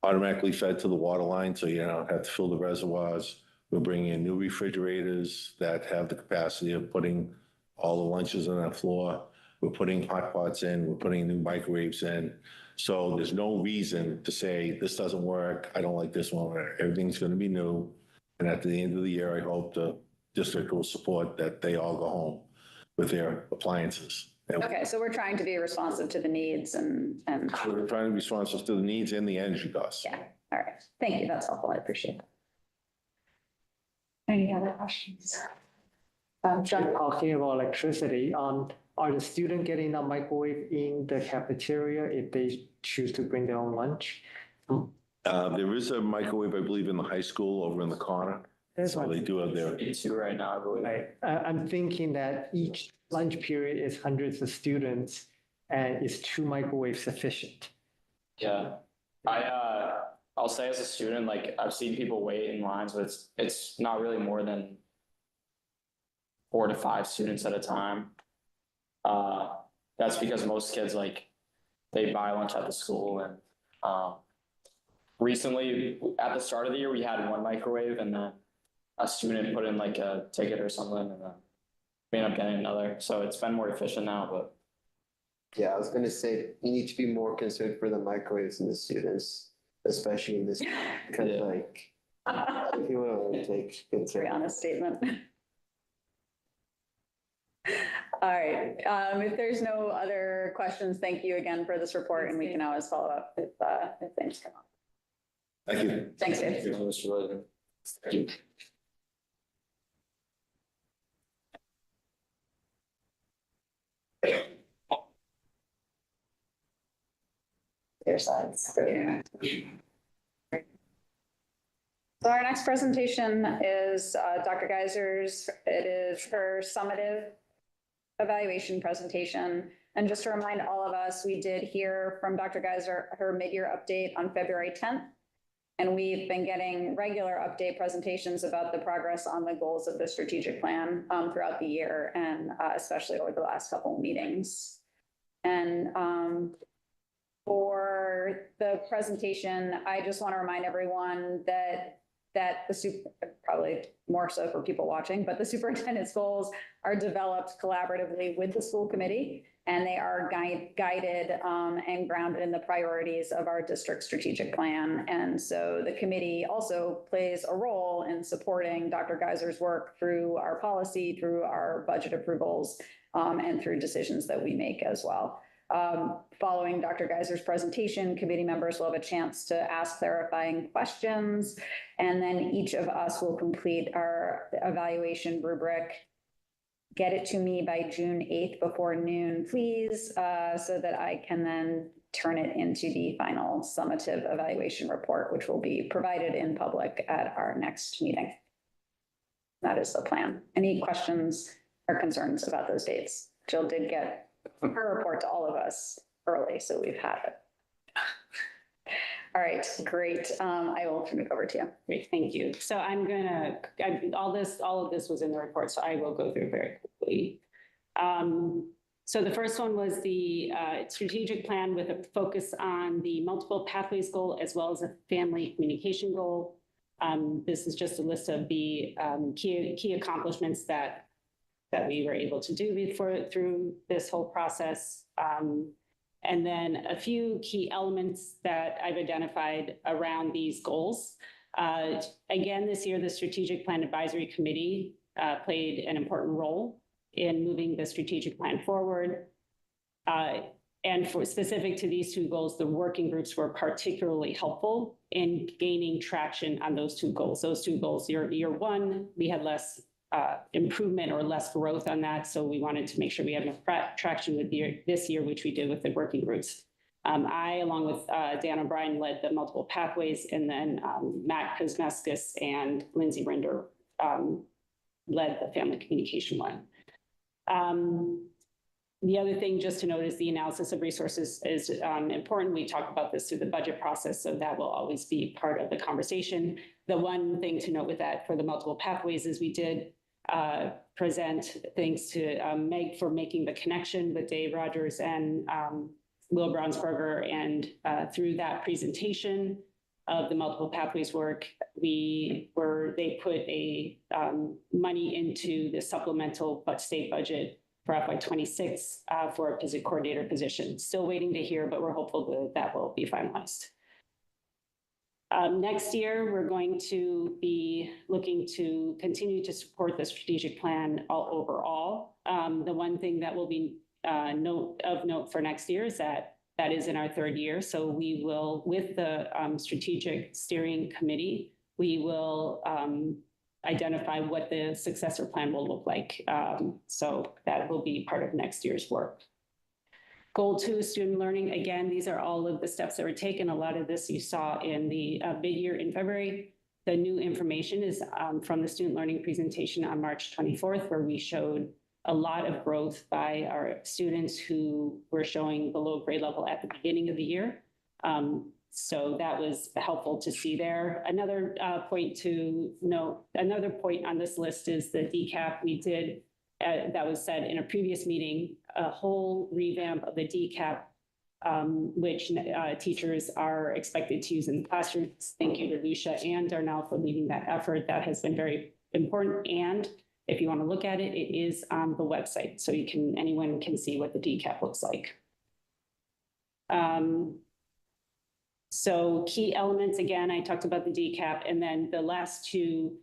automatically fed to the water line, so you don't have to fill the reservoirs. We're bringing in new refrigerators that have the capacity of putting all the lunches on that floor. We're putting hot pots in, we're putting new microwaves in. So there's no reason to say this doesn't work, I don't like this one. Everything's going to be new. And at the end of the year, I hope the district will support that they all go home with their appliances. Okay, so we're trying to be responsive to the needs and. We're trying to be responsive to the needs and the energy costs. Yeah, all right. Thank you. That's helpful. I appreciate it. Any other questions? John? Talking about electricity, are the students getting a microwave in the cafeteria if they choose to bring their own lunch? There is a microwave, I believe, in the high school over in the corner. There's So one. they do have their, Two right now, I believe. Right. I'm thinking that each lunch period is hundreds of students, and is 2 microwaves sufficient? Yeah. I'll say as a student, like I've seen people wait in lines, but it's not really more than 4 to 5 students at a time. That's because most kids they buy lunch at the school, and recently at the start of the year we had 1 microwave, and then a student put in a ticket or something, and then we end up getting another. So it's been more efficient now, but. Yeah, I was gonna say, you need to be more concerned for the microwaves and the students, especially in this, because if you want to take Very concern. honest statement. All right, if there's no other questions, thank you again for this report, and we can always follow up if things come up. thank you. Thanks, Dave. Thank you. Their sides. Yeah. So our next presentation is Dr. Geiser's. It is her summative evaluation presentation. And just to remind all of us, we did hear from Dr. Geiser her mid-year update on February 10th. And we've been getting regular update presentations about the progress on the goals of the strategic plan throughout the year, and especially over the last couple of meetings. And for the presentation, I just want to remind everyone that probably more so for people watching, but the superintendent's goals are developed collaboratively with the school committee, and they are guided and grounded in the priorities of our district strategic plan. And so the committee also plays a role in supporting Dr. Geiser's work through our policy, through our budget approvals, and through decisions that we make as well. Following Dr. Geiser's presentation, committee members will have a chance to ask clarifying questions, and then each of us will complete our evaluation rubric. Get it to me by June 8th before noon, please, so that I can then turn it into the final summative evaluation report, which will be provided in public at our next meeting. That is the plan. Any questions or concerns about those dates? Jill did get her report to all of us early, so we've had it. All right, great. I will turn it over to you. Great, thank you. So all of this was in the report, so I will go through very quickly. So the first one was the strategic plan with a focus on the multiple pathways goal as well as a family communication goal. This is just a list of the key accomplishments that we were able to do through this whole process. And then a few key elements that I've identified around these goals. Again, this year, the Strategic Plan Advisory Committee played an important role in moving the strategic plan forward. And for specific to these two goals, the working groups were particularly helpful in gaining traction on those two goals. Those two goals, year one, we had less improvement or less growth on that. So we wanted to make sure we had enough traction with this year, which we did with the working groups. I, along with Dan O'Brien, led the multiple pathways, and then Matt Kosmeskis and Lindsay Rinder led the family communication one. The other thing just to note is the analysis of resources is important. We talk about this through the budget process, so that will always be part of the conversation. The one thing to note with that for the multiple pathways is we did present things to Meg for making the connection with Dave Rogers and Will Brownsberger. And through that presentation of the multiple pathways work, they put a money into the supplemental state budget for FY26 for a coordinator position. Still waiting to hear, but we're hopeful that will be finalized. Next year, we're going to be looking to continue to support the strategic plan overall. The one thing that will be of note for next year is that is in our third year. So we will, with the strategic steering committee, we will identify what the successor plan will look like. So that will be part of next year's work. Goal 2, student learning. Again, these are all of the steps that were taken. A lot of this you saw in the mid-year in February. The new information is from the student learning presentation on March 24th, where we showed a lot of growth by our students who were showing below grade level at the beginning of the year. So that was helpful to see there. Another point to note, another point on this list is the DCAP. We did, that was said in a previous meeting, a whole revamp of the DCAP, which teachers are expected to use in the classrooms. Thank you to Lucia and Darnell for leading that effort. That has been very important. And if you want to look at it, it is on the website. So anyone can see what the DCAP looks like. So key elements, again, I talked about the DCAP, and then the last two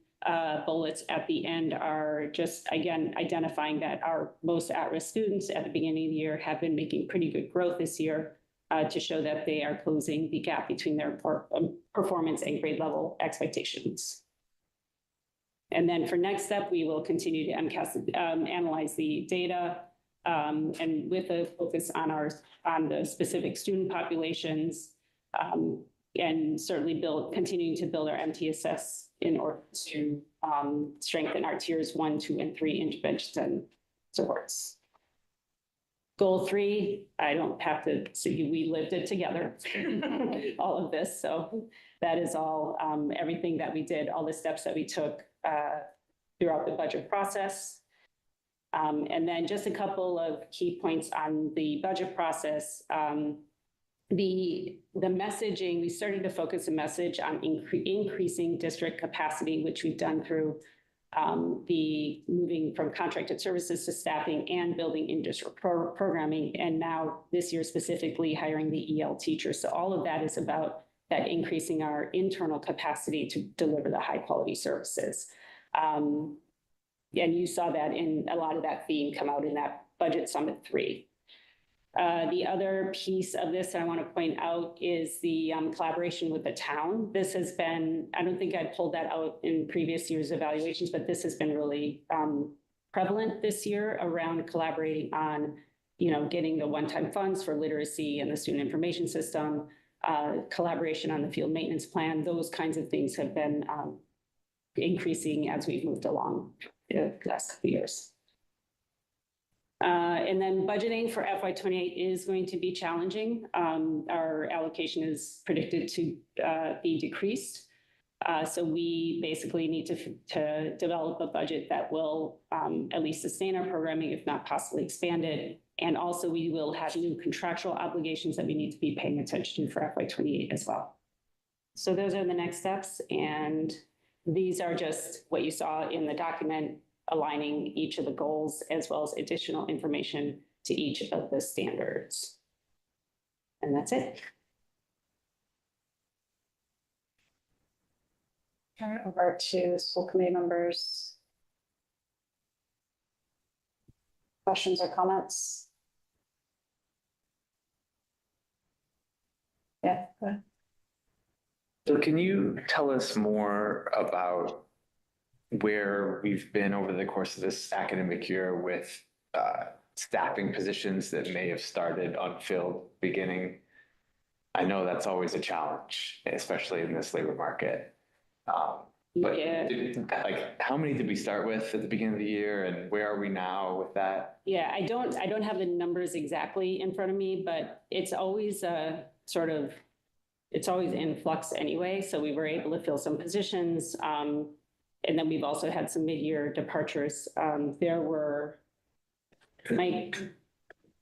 bullets at the end are just, again, identifying that our most at-risk students at the beginning of the year have been making pretty good growth this year to show that they are closing the gap between their performance and grade level expectations. And then for next step, we will continue to analyze the data and with a focus on the specific student populations, and certainly continuing to build our MTSS in order to strengthen our tiers 1, 2, and 3 interventions and supports. Goal 3, I don't have to see, we lived it together, all of this. So that is all, everything that we did, all the steps that we took throughout the budget process. And then just a couple of key points on the budget process. The messaging, we started to focus the message on increasing district capacity, which we've done through the moving from contracted services to staffing and building in-district programming. And now this year specifically hiring the EL teachers. So all of that is about that increasing our internal capacity to deliver the high quality services. And you saw that in a lot of that theme come out in that Budget Summit 3. The other piece of this that I want to point out is the collaboration with the town. This has been, I don't think I pulled that out in previous years' evaluations, but this has been really prevalent this year around collaborating on, getting the one-time funds for literacy and the student information system, collaboration on the field maintenance plan. Those kinds of things have been increasing as we've moved along the last couple of years. And then budgeting for FY28 is going to be challenging. Our allocation is predicted to be decreased. So we basically need to develop a budget that will at least sustain our programming, if not possibly expand it. And also we will have new contractual obligations that we need to be paying attention to for FY28 as well. So those are the next steps. And these are just what you saw in the document, aligning each of the goals as well as additional information to each of the standards. And that's it. Turn it over to school committee members. Questions or comments? Yeah, go ahead. So can you tell us more about where we've been over the course of this academic year with staffing positions that may have started unfilled beginning? I know that's always a challenge, especially in this labor market. But Yeah. how many did we start with at the beginning of the year, and where are we now with that? Yeah, I don't have the numbers exactly in front of me, but it's always it's always in flux anyway. So we were able to fill some positions. And then we've also had some mid-year departures. Mike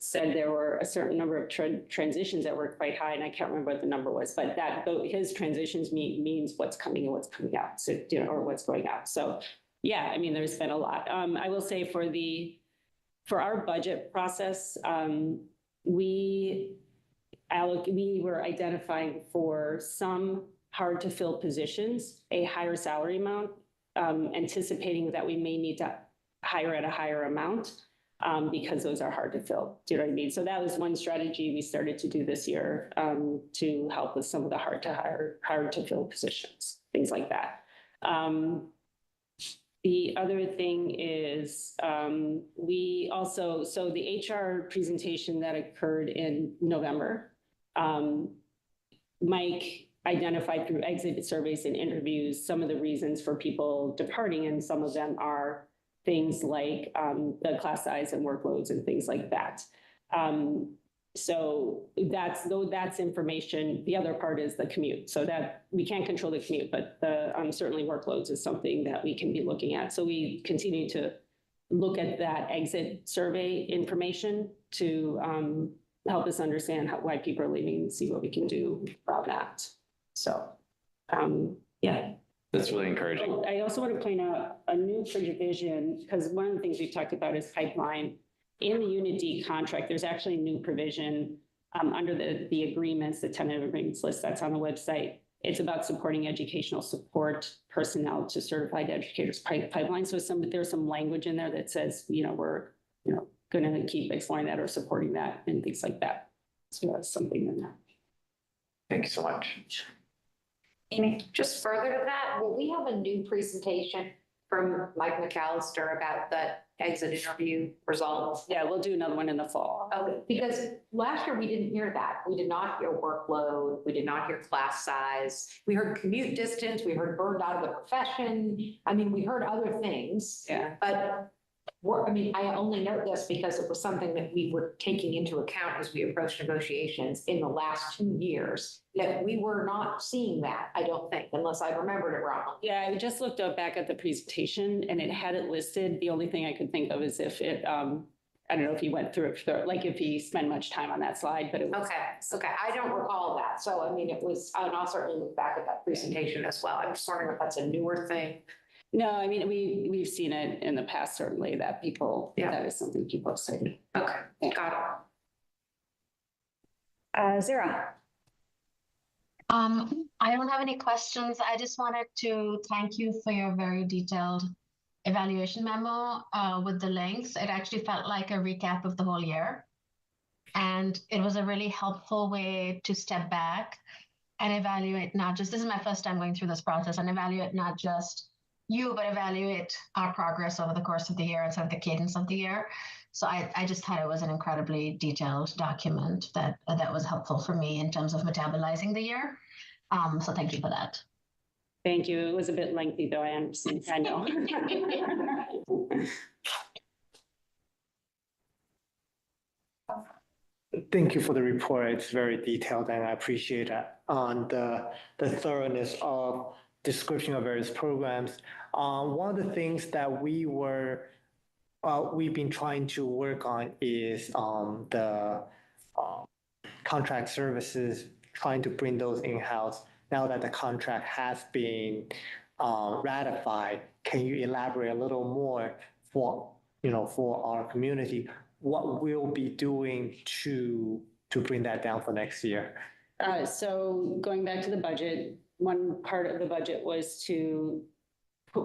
said there were a certain number of transitions that were quite high, and I can't remember what the number was, but his transitions means what's coming and what's coming out, so, or what's going out. So yeah, I mean, there's been a lot. I will say for our budget process, we were identifying for some hard to fill positions, a higher salary amount, anticipating that we may need to hire at a higher amount because those are hard to fill. Do you know what I mean? So that was one strategy we started to do this year to help with some of the hard to fill positions, things like that. The other thing is so the HR presentation that occurred in November, Mike identified through exit surveys and interviews some of the reasons for people departing, and some of them are things like the class size and workloads and things like that. So that's information. The other part is the commute. So that we can't control the commute, but certainly workloads is something that we can be looking at. So we continue to look at that exit survey information to help us understand why people are leaving and see what we can do about that. So, yeah. That's really encouraging. I also want to point out a new provision, because one of the things we've talked about is pipeline. In the Unit D contract, there's actually a new provision under the agreements, the tentative agreements list that's on the website. It's about supporting educational support personnel to certified educators pipeline. So there's some language in there that says, we're going to keep exploring that or supporting that and things like that. So that's something in there. Thank you so much. Amy, just further to that, will we have a new presentation from Mike McAllister about the exit interview results? Yeah, we'll do another one in the fall. Okay, because last year we didn't hear that. We did not hear workload. We did not hear class size. We heard commute distance. We heard burned out of the profession. I mean, we heard other things. Yeah. But I mean, I only note this because it was something that we were taking into account as we approached negotiations in the last 2 years, that we were not seeing that, I don't think, unless I remembered it wrong. Yeah, I just looked up back at the presentation and it had it listed. The only thing I could think of is if it, I don't know if he went through it, like if he spent much time on that slide, but it was. Okay, I don't recall that. So, I mean, it was, and I'll certainly look back at that presentation as well. I'm just wondering if that's a newer thing. No, I mean, we've seen it in the past, certainly, that people, Yeah. that is something people say. Okay, got Zara. I don't have any questions. I just wanted to thank you for your very detailed evaluation memo with the links. It actually felt like a recap of the whole year. And it was a really helpful way to step back and evaluate not just, this is my first time going through this process, and evaluate not just you, but evaluate our progress over the course of the year and sort of the cadence of the year. So I just thought it was an incredibly detailed document that was helpful for me in terms of metabolizing the year. So thank you for that. Thank you. It was a bit lengthy, though, I understand. I know. Thank you for the report. It's very detailed and I appreciate that on the thoroughness of description of various programs. One of the things that we've been trying to work on is the contract services, trying to bring those in-house. Now that the contract has been ratified, can you elaborate a little more for our community, what we'll be doing to bring that down for next year? So going back to the budget, one part of the budget was to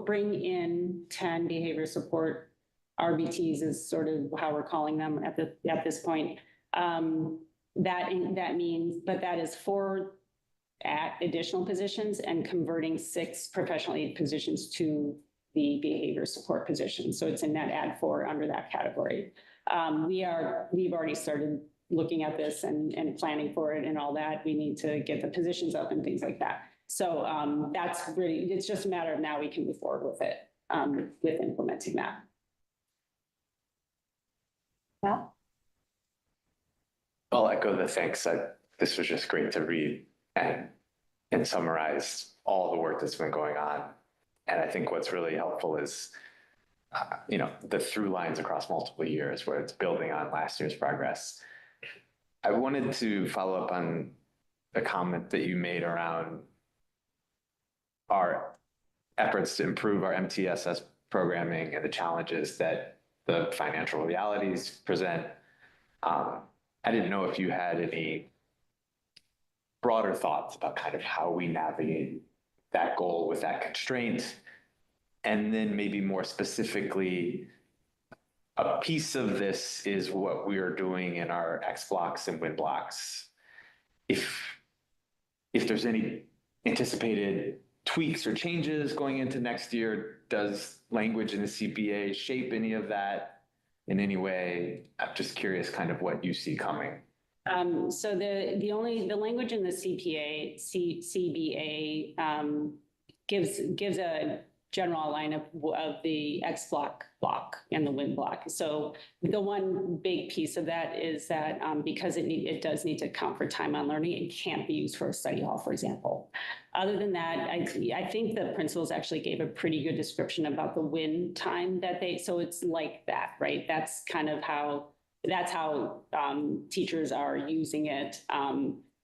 bring in 10 behavior support RBTs is sort of how we're calling them at this point. That means, but that is 4 additional positions and converting 6 professional aid positions to the behavior support position. So it's a net add 4 under that category. We've already started looking at this and planning for it and all that. We need to get the positions up and things like that. So that's really, it's just a matter of now we can move forward with it, with implementing that. Yeah. I'll echo the thanks. This was just great to read and summarize all the work that's been going on. And I think what's really helpful is, the through lines across multiple years where it's building on last year's progress. I wanted to follow up on the comment that you made around our efforts to improve our MTSS programming and the challenges that the financial realities present. I didn't know if you had any broader thoughts about kind of how we navigate that goal with that constraint. And then maybe more specifically, a piece of this is what we are doing in our X blocks and win blocks. If there's any anticipated tweaks or changes going into next year, does language in the CPA shape any of that in any way? I'm just curious kind of what you see coming. So the language in the CBA gives a general line of the X block and the win block. So the one big piece of that is that because it does need to count for time on learning, it can't be used for a study hall, for example. Other than that, I think the principals actually gave a pretty good description about the win time so it's like that, right? That's how teachers are using it.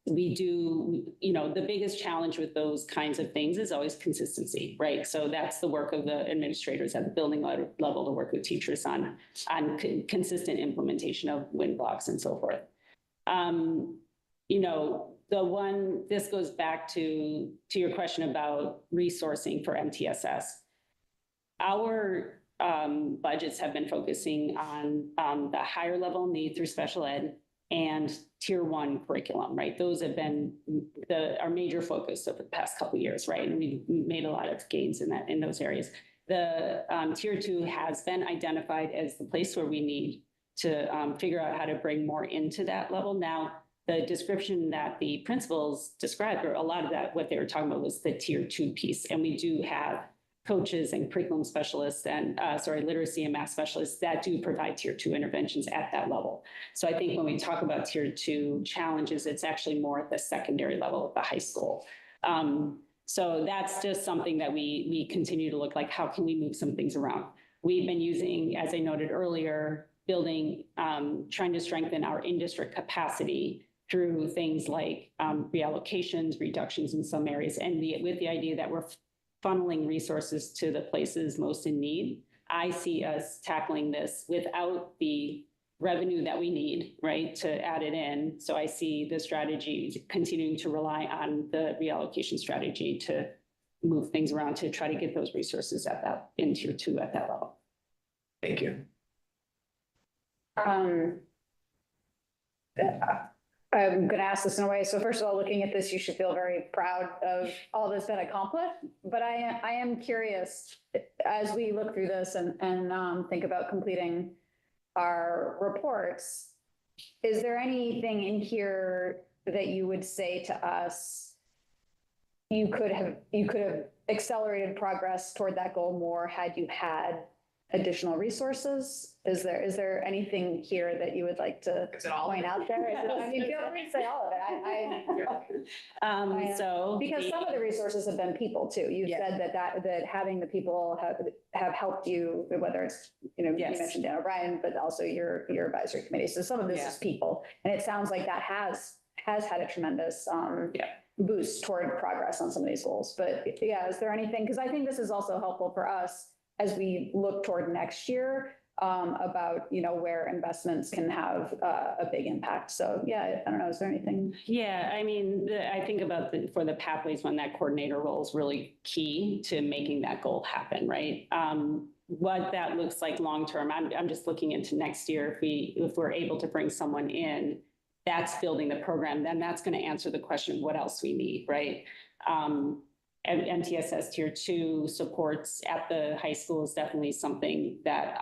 We do, the biggest challenge with those kinds of things is always consistency, right? So that's the work of the administrators at the building level to work with teachers on consistent implementation of win blocks and so forth. This goes back to your question about resourcing for MTSS. Our budgets have been focusing on the higher level need through special ed and tier 1 curriculum, right? Those have been our major focus over the past couple of years, right? And we've made a lot of gains in those areas. the tier 2 has been identified as the place where we need to figure out how to bring more into that level. Now, the description that the principals described, or a lot of that, what they were talking about was the tier 2 piece. And we do have coaches and curriculum specialists and, literacy and math specialists that do provide tier 2 interventions at that level. So I think when we talk about tier 2 challenges, it's actually more at the secondary level of the high school. So that's just something that we continue to look like, how can we move some things around? We've been using, as I noted earlier, building, trying to strengthen our in-district capacity through things like reallocations, reductions in some areas, and with the idea that we're funneling resources to the places most in need. I see us tackling this without the revenue that we need, right, to add it in. So I see the strategy continuing to rely on the reallocation strategy to move things around to try to get those resources at that in tier 2 at that level. Thank you. I'm going to ask this in a way. So first of all, looking at this, you should feel very proud of all that's been accomplished. But I am curious, as we look through this and think about completing our reports, is there anything in here that you would say to us, you could have accelerated progress toward that goal more had you had additional resources? Is there anything here that you would like to point out there? I mean, feel free to say all of it. Because some of the resources have been people too. You said that having the people have helped you, whether it's, you mentioned Dan O'Brien, but also your advisory committee. So some of this is people. And it sounds like that has had a tremendous boost toward progress on some of these goals. But is there anything, because I think this is also helpful for us as we look toward next year, about, where investments can have a big impact. So I don't know, is there anything? Yeah, I mean, I think about for the pathways when that coordinator role is really key to making that goal happen, right? What that looks like long-term, I'm just looking into next year. If we're able to bring someone in, that's building the program, then that's going to answer the question, what else we need, right? MTSS tier 2 supports at the high school is definitely something that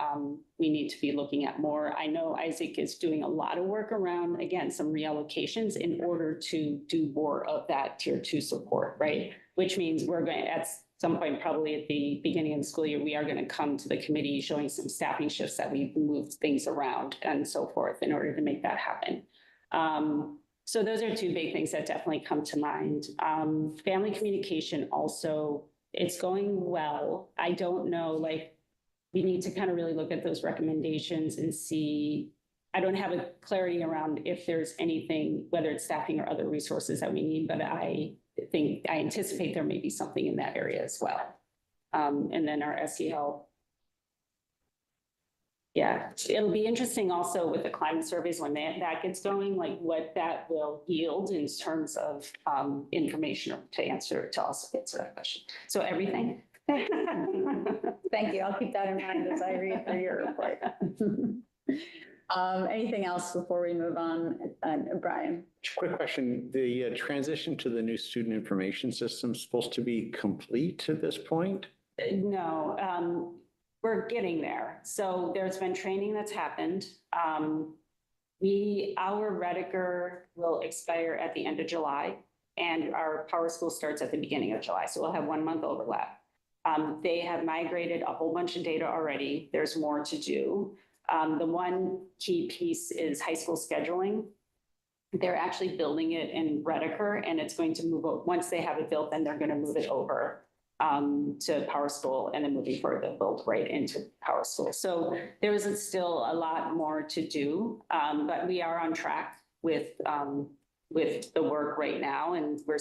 we need to be looking at more. I know Isaac is doing a lot of work around, again, some reallocations in order to do more of that tier 2 support, right? Which means we're going to, at some point, probably at the beginning of the school year, we are going to come to the committee showing some staffing shifts that we've moved things around and so forth in order to make that happen. So those are two big things that definitely come to mind. Family communication also, it's going well. I don't know, we need to kind of really look at those recommendations and see, I don't have a clarity around if there's anything, whether it's staffing or other resources that we need, but I anticipate there may be something in that area as well. And then our SEL. Yeah, it'll be interesting also with the climate surveys when that gets going, like what that will yield in terms of information to also answer that question. So everything. Thank you. I'll keep that in mind as I read through your report. Anything else before we move on, Brian? Quick question. The transition to the new student information system is supposed to be complete at this point? No. We're getting there. So there's been training that's happened. Our Rediker will expire at the end of July and our Power School starts at the beginning of July. So we'll have 1 month overlap. They have migrated a whole bunch of data already. There's more to do. The one key piece is high school scheduling. They're actually building it in Rediker and it's going to move over. Once they have it built, then they're going to move it over to Power School and then moving further build right into Power School. So there is still a lot more to do, but we are on track with the work right now. And we're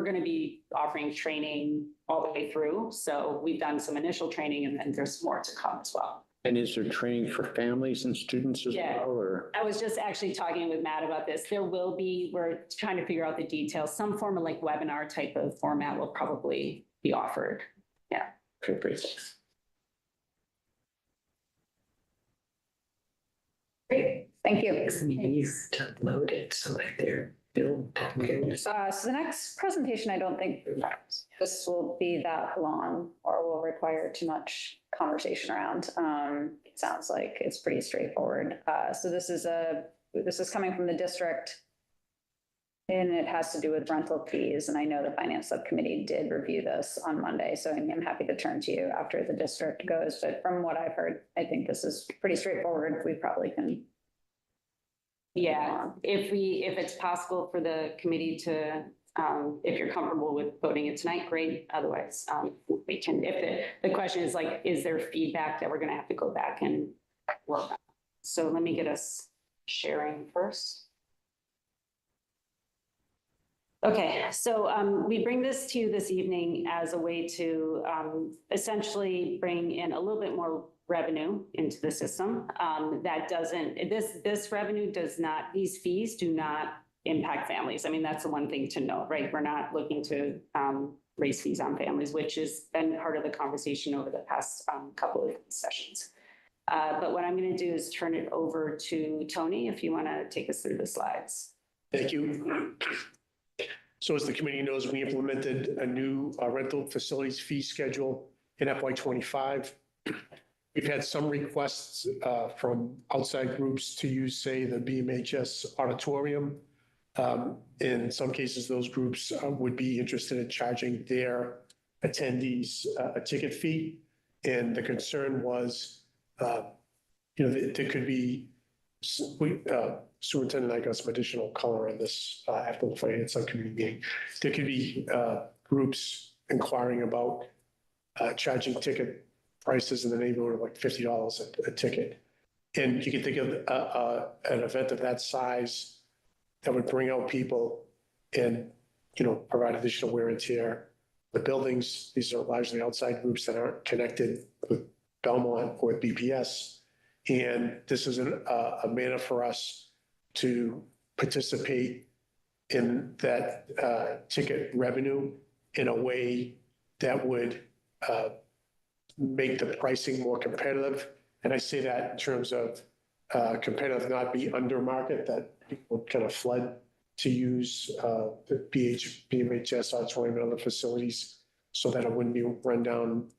going to be offering training all the way through. So we've done some initial training and then there's more to come as well. And is there training for families and students as well? Or? I was just actually talking with Matt about this. We're trying to figure out the details. Some form of webinar type of format will probably be offered. Yeah. Okay, great. Great. Thank you. You need to load it so that they're So the next presentation, I don't think this will be that long or will require too much conversation around. It sounds like it's pretty straightforward. So this is coming from the district. And it has to do with rental fees. And I know the finance subcommittee did review this on Monday, so I'm happy to turn to you after the district goes. But from what I've heard, I think this is pretty straightforward. We probably can. Yeah, if it's possible for the committee to, if you're comfortable with voting it tonight, great. Otherwise, we can, if the question is like, is there feedback that we're gonna have to go back and work on? So let me get us sharing first. Okay, so we bring this to you this evening as a way to essentially bring in a little bit more revenue into the system. That doesn't, this revenue does not, these fees do not impact families. I mean, that's the one thing to know, right? We're not looking to raise fees on families, which has been part of the conversation over the past couple of sessions. But what I'm going to do is turn it over to Tony, if you want to take us through the slides. Thank you. So as the committee knows, we implemented a new rental facilities fee schedule in FY25. We've had some requests from outside groups to use, say, the BMHS auditorium. In some cases, those groups would be interested in charging their attendees a ticket fee. And the concern was, there could be, Superintendent, I got some additional color on this after the finance subcommittee meeting. There could be groups inquiring about charging ticket prices in the neighborhood of like $50 a ticket. And you can think of an event of that size that would bring out people and, provide additional wear and tear. The buildings, these are largely outside groups that aren't connected with Belmont or with BPS. And this is a manner for us to participate in that ticket revenue in a way that would make the pricing more competitive. And I say that in terms of competitive, not be under market, that people kind of flood to use the BMHS auditorium and other facilities so that it wouldn't be run down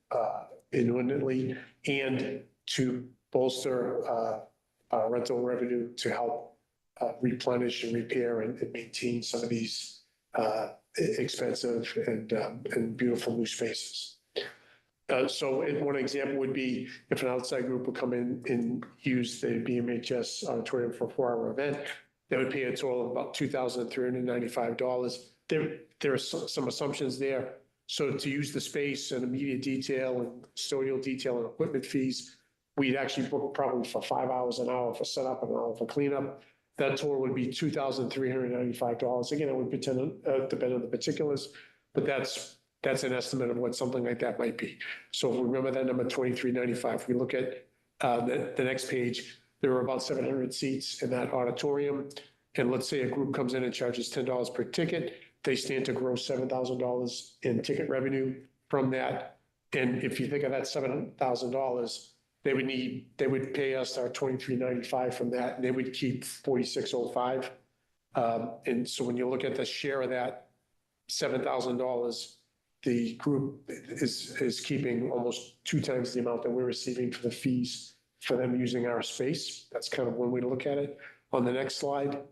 inordinately, and to bolster rental revenue to help replenish and repair and maintain some of these expensive and beautiful new spaces. So one example would be if an outside group would come in and use the BMHS auditorium for a 4-hour event, they would pay a total of about $2,395. There are some assumptions there. So to use the space and immediate detail and custodial detail and equipment fees, we'd actually book probably for 5 hours an hour for setup and an hour for cleanup. That total would be $2,395. Again, it would depend on the particulars, but that's an estimate of what something like that might be. So if we remember that number $2,395, we look at the next page, there are about 700 seats in that auditorium. And let's say a group comes in and charges $10 per ticket. They stand to gross $7,000 in ticket revenue from that. And if you think of that $7,000, they would pay us our $2,395 from that, and they would keep $4,605. And so when you look at the share of that $7,000, the group is keeping almost 2 times the amount that we're receiving for the fees for them using our space. That's kind of one way to look at it. On the next slide.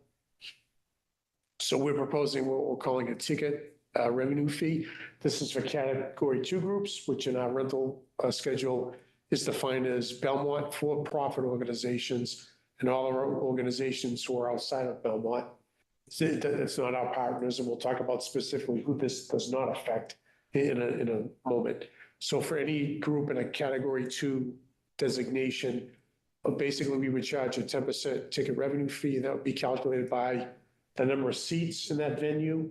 So we're proposing what we're calling a ticket revenue fee. This is for category 2 groups, which in our rental schedule is defined as Belmont for-profit organizations and all our organizations who are outside of Belmont. It's not our partners, and we'll talk about specifically who this does not affect in a moment. So for any group in a category 2 designation, basically we would charge a 10% ticket revenue fee, and that would be calculated by the number of seats in that venue,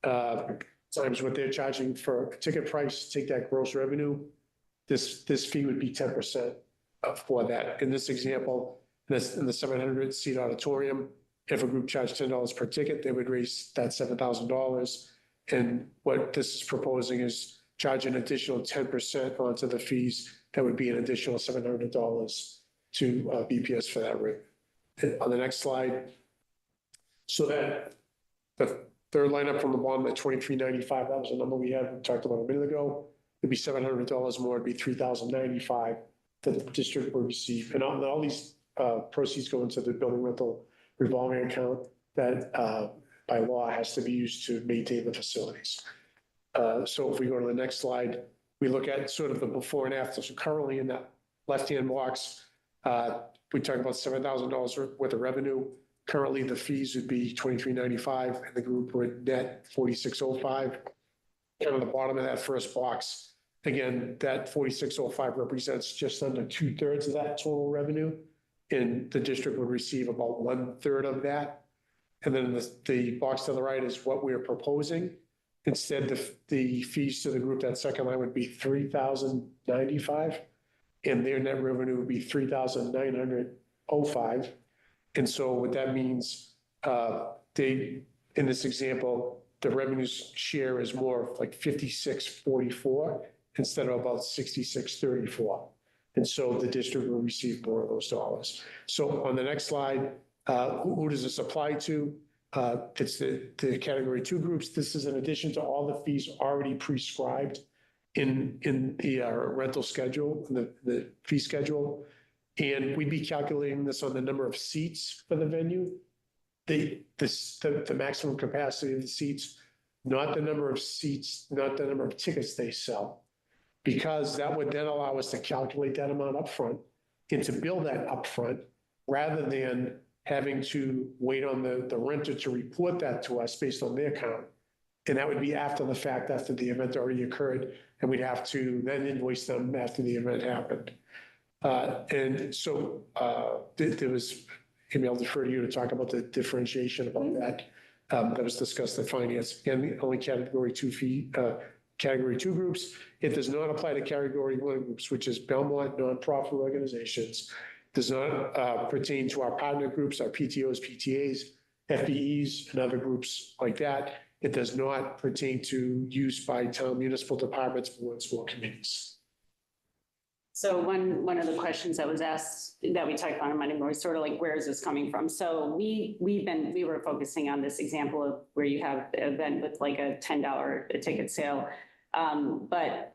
times what they're charging for a ticket price, take that gross revenue. This fee would be 10% for that. In this example, in the 700 seat auditorium, if a group charged $10 per ticket, they would raise that $7,000. And what this is proposing is charge an additional 10% onto the fees. That would be an additional $700 to BPS for that rate. On the next slide. So that the third line up from the bottom, at $23.95, that was a number we talked about a minute ago. It'd be $700 more, it'd be $3,095 that the district would receive. And all these proceeds go into the building rental revolving account that by law has to be used to maintain the facilities. So if we go to the next slide, we look at sort of the before and after. So currently in that left-hand box, we talk about $7,000 worth of revenue. Currently, the fees would be $23.95 and the group would net $46.05. And on the bottom of that first box, again, that $46.05 represents just under 2/3 of that total revenue. And the district would receive about 1/3 of that. And then the box to the right is what we're proposing. Instead, the fees to the group, that second line would be $3,095 and their net revenue would be $3,905. And so what that means, in this example, the revenue share is more like 56.44 instead of about 66.34. And so the district will receive more of those dollars. So on the next slide, who does this apply to? It's the category 2 groups. This is in addition to all the fees already prescribed in the rental schedule, the fee schedule. And we'd be calculating this on the number of seats for the venue, the maximum capacity of the seats, not the number of seats, not the number of tickets they sell, because that would then allow us to calculate that amount upfront and to bill that upfront rather than having to wait on the renter to report that to us based on their count. And that would be after the fact, after the event already occurred, and we'd have to then invoice them after the event happened. And so there was, maybe I'll defer to you to talk about the differentiation about that. That was discussed at finance. And the only category 2 groups, it does not apply to category 1 groups, which is Belmont nonprofit organizations. Does not pertain to our partner groups, our PTOs, PTAs, FBEs, and other groups like that. It does not pertain to use by town municipal departments, boards, or committees. So one of the questions that was asked that we talked about on Monday morning was sort of like, where is this coming from? So we were focusing on this example of where you have an event with like a $10 ticket sale. But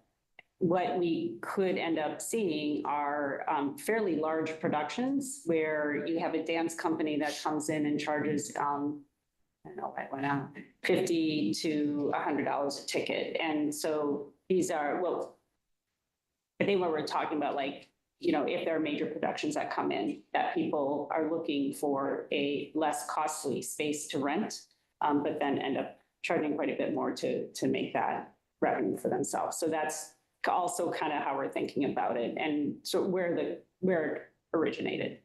what we could end up seeing are fairly large productions where you have a dance company that comes in and charges, I don't know, I went out $50 to $100 a ticket. And so these are, well, I think what we're talking about, like, you know, if there are major productions that come in, that people are looking for a less costly space to rent, but then end up charging quite a bit more to make that revenue for themselves. So that's also kind of how we're thinking about it, and so where it originated.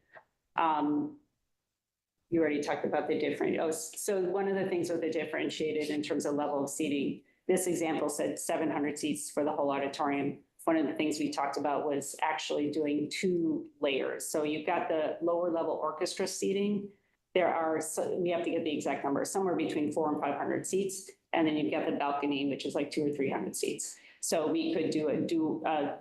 You already talked about the different. So one of the things with the differentiated in terms of level of seating, this example said 700 seats for the whole auditorium. One of the things we talked about was actually doing 2 layers. So you've got the lower level orchestra seating. There are, we have to get the exact number, somewhere between 400 and 500 seats. And then you've got the balcony, which is like 200 or 300 seats. So we could do a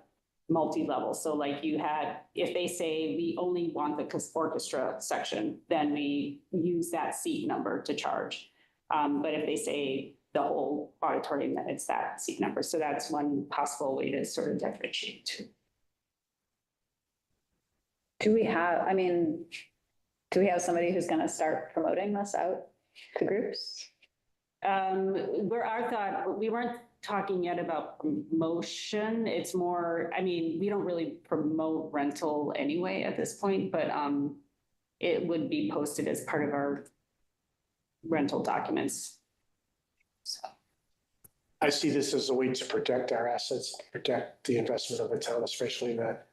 multi-level. So like you had, if they say we only want the orchestra section, then we use that seat number to charge. But if they say the whole auditorium, then it's that seat number. So that's one possible way to sort of differentiate too. Do we have somebody who's going to start promoting this out to groups? Where our thought, we weren't talking yet about promotion. It's more, I mean, we don't really promote rental anyway at this point, but it would be posted as part of our rental documents. So I see this as a way to protect our assets, protect the investment of the town, especially in that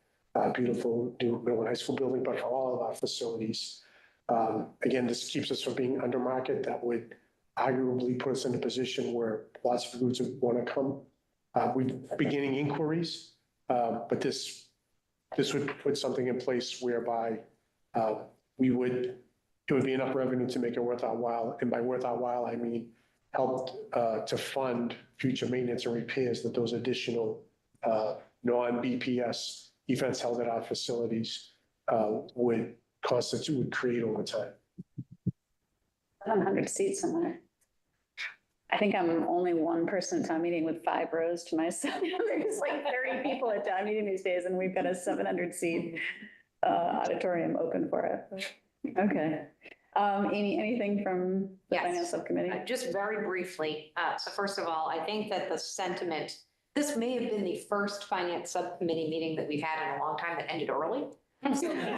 beautiful new middle and high school building, but for all of our facilities. Again, this keeps us from being under market. That would arguably put us in a position where lots of groups would want to come. We're beginning inquiries, but this would put something in place whereby it would be enough revenue to make it worth our while. And by worth our while, I mean help to fund future maintenance and repairs that those additional non-BPS events held at our facilities would create over time. 100 seats somewhere. I think I'm only one person at town meeting with 5 rows to myself. There's like 30 people at town meeting these days, and we've got a 700 seat auditorium open for it. Okay. Amy, anything from the Yes. finance subcommittee? Just very briefly. So first of all, I think that the sentiment, this may have been the first finance subcommittee meeting that we've had in a long time that ended early. So we did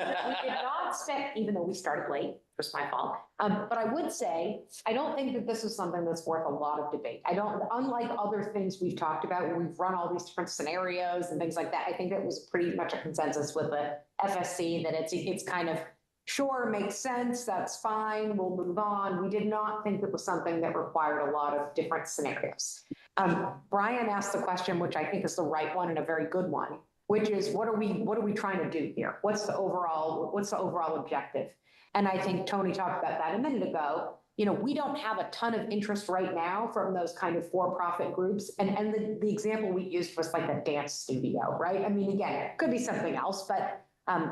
not spend, even though we started late, it was my fault. But I would say, I don't think that this is something that's worth a lot of debate. I don't, unlike other things we've talked about, where we've run all these different scenarios and things like that, I think it was pretty much a consensus with the FSC that it's kind of, sure, makes sense, that's fine, we'll move on. We did not think it was something that required a lot of different scenarios. Brian asked the question, which I think is the right one and a very good one, which is what are we trying to do here? What's the overall objective? And I think Tony talked about that a minute ago. You know, we don't have a ton of interest right now from those kind of for-profit groups. And the example we used was like a dance studio, right? I mean, again, it could be something else, but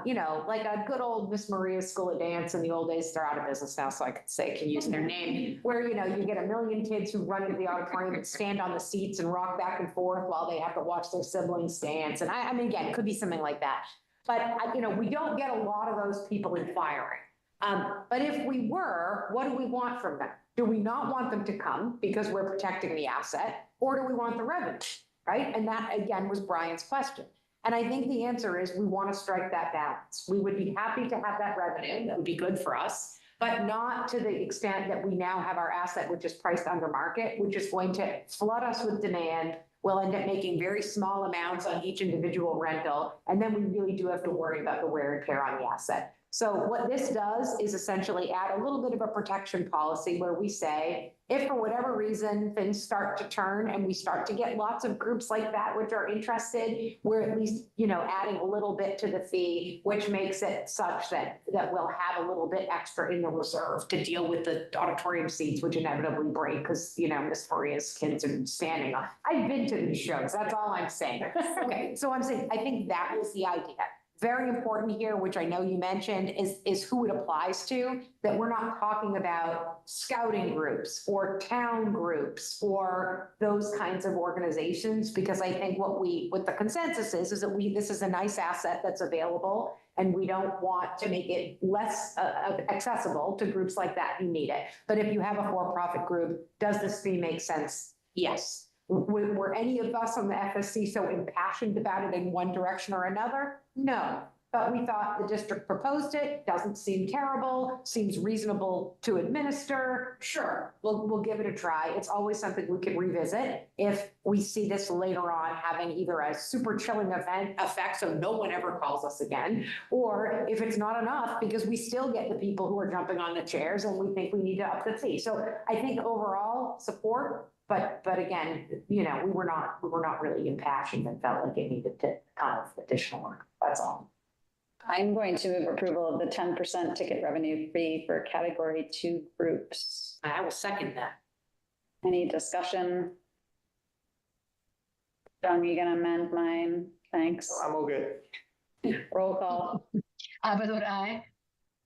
you know, like a good old Miss Maria's School of Dance in the old days, they're out of business now, so I can use their name, where, you know, you get 1 million kids who run into the auditorium and stand on the seats and rock back and forth while they have to watch their siblings dance. And I mean, again, it could be something like that. But, you know, we don't get a lot of those people inquiring. But if we were, what do we want from them? Do we not want them to come because we're protecting the asset, or do we want the revenue, right? And that, again, was Brian's question. And I think the answer is we want to strike that balance. We would be happy to have that revenue. That would be good for us, but not to the extent that we now have our asset, which is priced under market, which is going to flood us with demand. We'll end up making very small amounts on each individual rental. And then we really do have to worry about the wear and tear on the asset. So what this does is essentially add a little bit of a protection policy where we say, if for whatever reason things start to turn and we start to get lots of groups like that which are interested, we're at least, you know, adding a little bit to the fee, which makes it such that we'll have a little bit extra in the reserve to deal with the auditorium seats, which inevitably break because, you know, Miss Maria's kids are standing on. I've been to these shows, that's all I'm saying. Okay, so I'm saying, I think that was the idea. Very important here, which I know you mentioned, is who it applies to, that we're not talking about scouting groups or town groups or those kinds of organizations, because I think what the consensus is that this is a nice asset that's available, and we don't want to make it less accessible to groups like that who need it. But if you have a for-profit group, does this fee make sense? Yes. Were any of us on the FSC so impassioned about it in one direction or another? No, but we thought the district proposed it, doesn't seem terrible, seems reasonable to administer. Sure, we'll give it a try. It's always something we could revisit if we see this later on having either a super chilling effect, so no one ever calls us again, or if it's not enough because we still get the people who are jumping on the chairs and we think we need to up the fee. So I think overall support. But again, you know, we were not really impassioned and felt like it needed to kind of additional work. That's all. I'm going to move approval of the 10% ticket revenue fee for category 2 groups. I will second that. Any discussion? John, you gonna amend mine? Thanks. I'm okay. Roll call. Abbott, aye.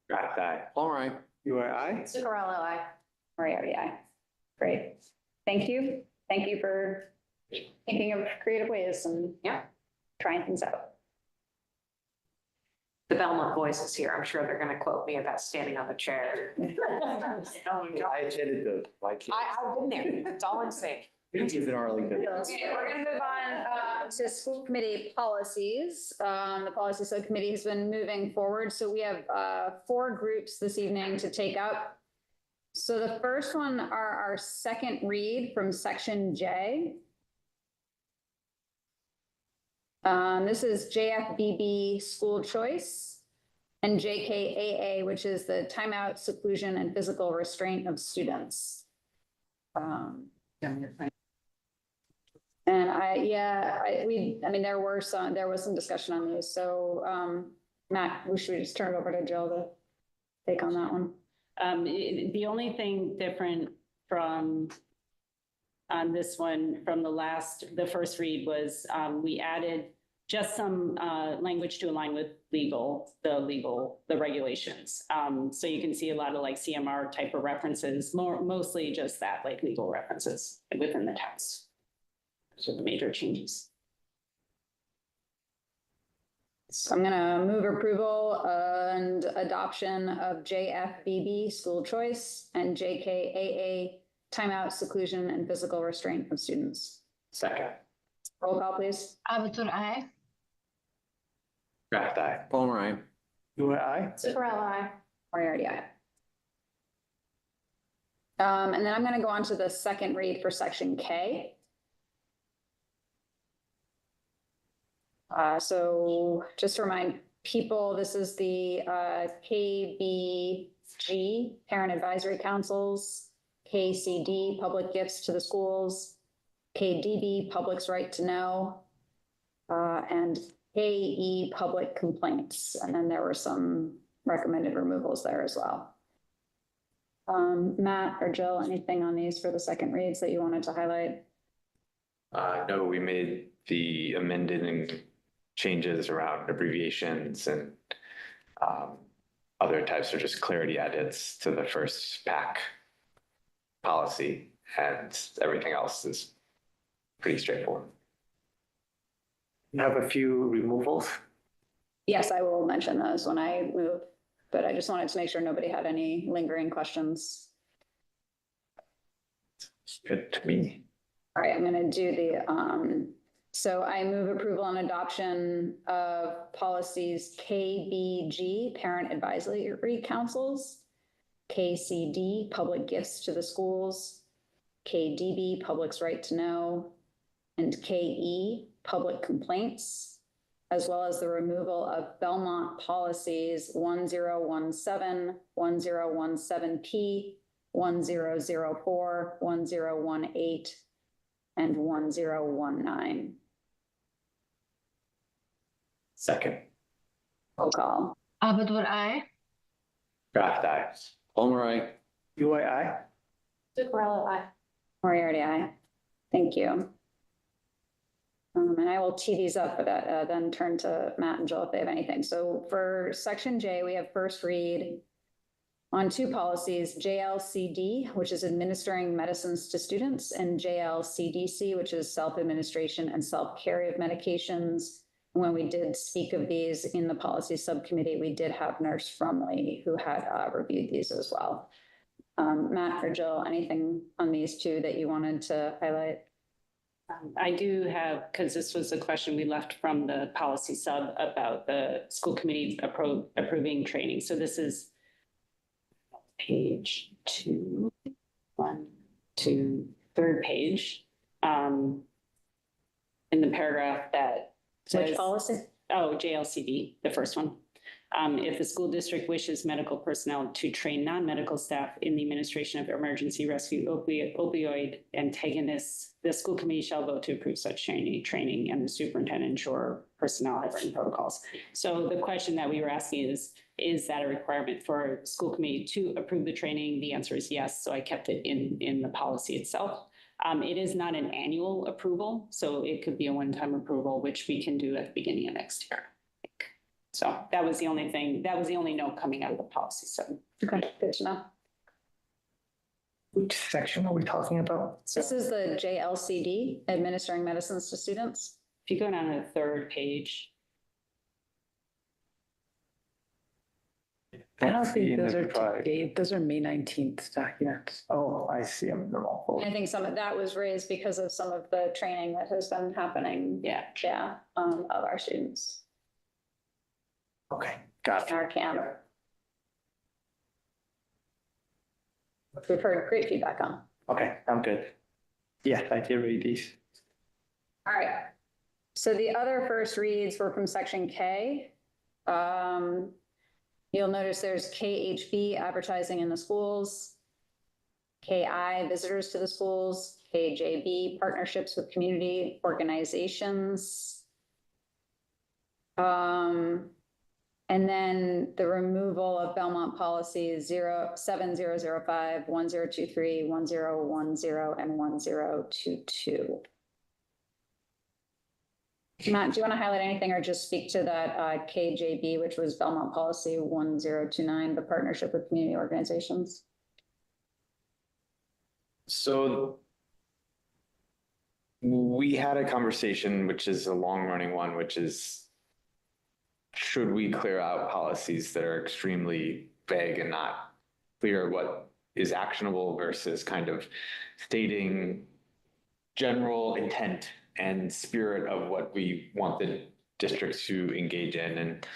Draft aye. All right. You are aye? Zuccarello, aye. Moriarty, aye. Great. Thank you. Thank you for thinking of creative ways and trying things out. The Belmont boys is here. I'm sure they're going to quote me about standing on the chair. I attended the, I've been there. That's all I'm saying. in Arlington. Okay, we're going to move on to school committee policies. The policy subcommittee has been moving forward. So we have 4 groups this evening to take up. So the first one are our second read from section J. This is JFBB school choice and JKAA, which is the timeout, seclusion, and physical restraint of students. And there was some discussion on these. So Matt, should we just turn it over to Jill to take on that one? The only thing different from on this one from the first read was we added just some language to align with the regulations. So you can see a lot of like CMR type of references, mostly just that, like legal references within the text. So the major changes. So I'm gonna move approval and adoption of JFBB, school choice, and JKAA, timeout, seclusion, and physical restraint of students. Second. Roll call, please. Avatur, aye. Kraft, aye. Palmer, aye. UI. Superella, aye. Moriarty, aye. And then I'm gonna go on to the second read for section K. So just to remind people, this is the KBG, Parent Advisory Councils, KCD, Public Gifts to the Schools, KDB, Public's Right to Know, and KE, Public Complaints. And then there were some recommended removals there as well. Matt or Jill, anything on these for the second reads that you wanted to highlight? No, we made the amended and changes around abbreviations and other types of just clarity edits to the first PAC policy, and everything else is pretty straightforward. You have a few removals. Yes, I will mention those when I move, but I just wanted to make sure nobody had any lingering questions. Good to me. All right, I'm going to do the, so I move approval and adoption of policies KBG, Parent Advisory Councils, KCD, Public Gifts to the Schools, KDB, Public's Right to Know, and KE, Public Complaints, as well as the removal of Belmont policies 1017, 1017P, 1004, 1018, and 1019. Second. Roll call. Avatur, aye. Kraft, aye. Palmer, aye. UII. Superella, aye. Moriarty, aye. Thank you. And I will tee these up, but then turn to Matt and Jill if they have anything. So for section J, we have first read on two policies, JLCD, which is administering medicines to students, and JLCDC, which is self-administration and self-carry of medications. When we did speak of these in the policy subcommittee, we did have Nurse Frumley who had reviewed these as well. Matt or Jill, anything on these two that you wanted to highlight? I do have, because this was a question we left from the policy sub about the school committee approving training. So this is page 2, 1, 2, third page. In the paragraph that says. Which policy? Oh, JLCD, the first one. If the school district wishes medical personnel to train non-medical staff in the administration of emergency rescue opioid antagonists, the school committee shall vote to approve such training, and the superintendent ensure personnel have written protocols. So the question that we were asking is that a requirement for school committee to approve the training? The answer is yes. So I kept it in the policy itself. It is not an annual approval, so it could be a one-time approval, which we can do at the beginning of next year. So that was the only thing, that was the only note coming out of the policy. So. Okay, good to know. Which section are we talking about? This is the JLCD, administering medicines to students. If you go down to the third page. I don't think those are today. Those are May 19th documents. Oh, I see. I'm in the wrong folder. I think some of that was raised because of some of the training that has been happening. Yeah. Of our students. Okay, got it. In our camp. We've heard great feedback on. Okay, I'm good. Yeah, I did read these. All right. So the other first reads were from section K. You'll notice there's KHB, advertising in the schools, KI, visitors to the schools, KJB, partnerships with community organizations. And then the removal of Belmont policies 7005, 1023, 1010, and 1022. Matt, do you want to highlight anything or just speak to that KJB, which was Belmont Policy 1029, the partnership with community organizations? So we had a conversation, which is a long running one, which is, should we clear out policies that are extremely vague and not clear what is actionable versus kind of stating general intent and spirit of what we want the districts to engage in. And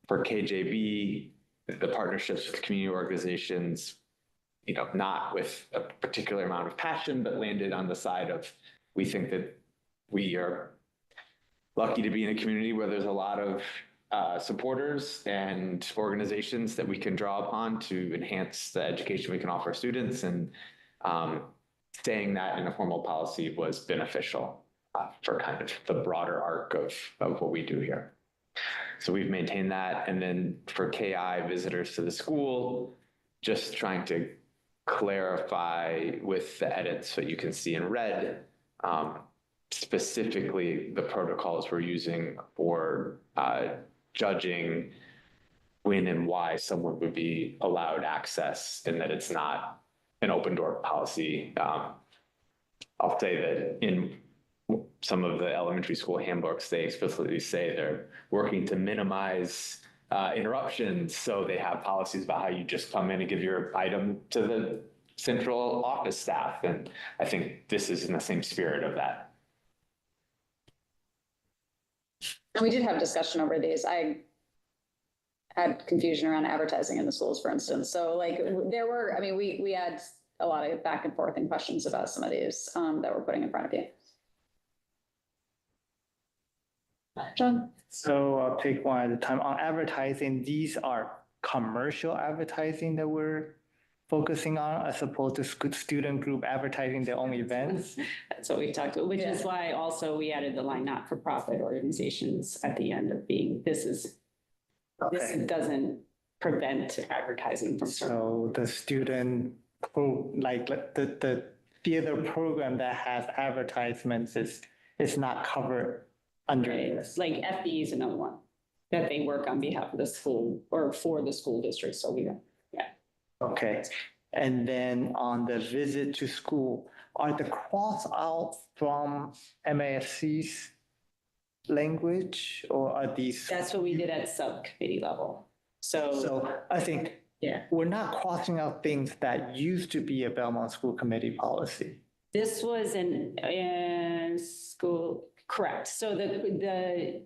for KJB, the partnerships with community organizations, not with a particular amount of passion, but landed on the side of, we think that we are lucky to be in a community where there's a lot of supporters and organizations that we can draw upon to enhance the education we can offer students. And saying that in a formal policy was beneficial for kind of the broader arc of what we do here. So we've maintained that. And then for KI visitors to the school, just trying to clarify with the edits that you can see in red, specifically the protocols we're using for judging when and why someone would be allowed access, and that it's not an open door policy. I'll say that in some of the elementary school handbooks, they explicitly say they're working to minimize interruptions. So they have policies about how you just come in and give your item to the central office staff. And I think this is in the same spirit of that. And we did have discussion over these. I had confusion around advertising in the schools, for instance. So like there were, I mean, we had a lot of back and forth and questions about some of these that we're putting in front of you. John? So I'll take one at a time. On advertising, these are commercial advertising that we're focusing on as opposed to student group advertising their own events. That's what we talked about, which is why also we added the line not-for-profit organizations at the end of being, this doesn't prevent advertising from. So the student, the theater program that has advertisements is not covered under this. Like FB is another one that they work on behalf of the school or for the school district. So Okay. And then on the visit to school, are the cross out from MASC's language or are these? That's what we did at subcommittee level. So I think we're not crossing out things that used to be a Belmont School Committee policy. this was in school, correct. So the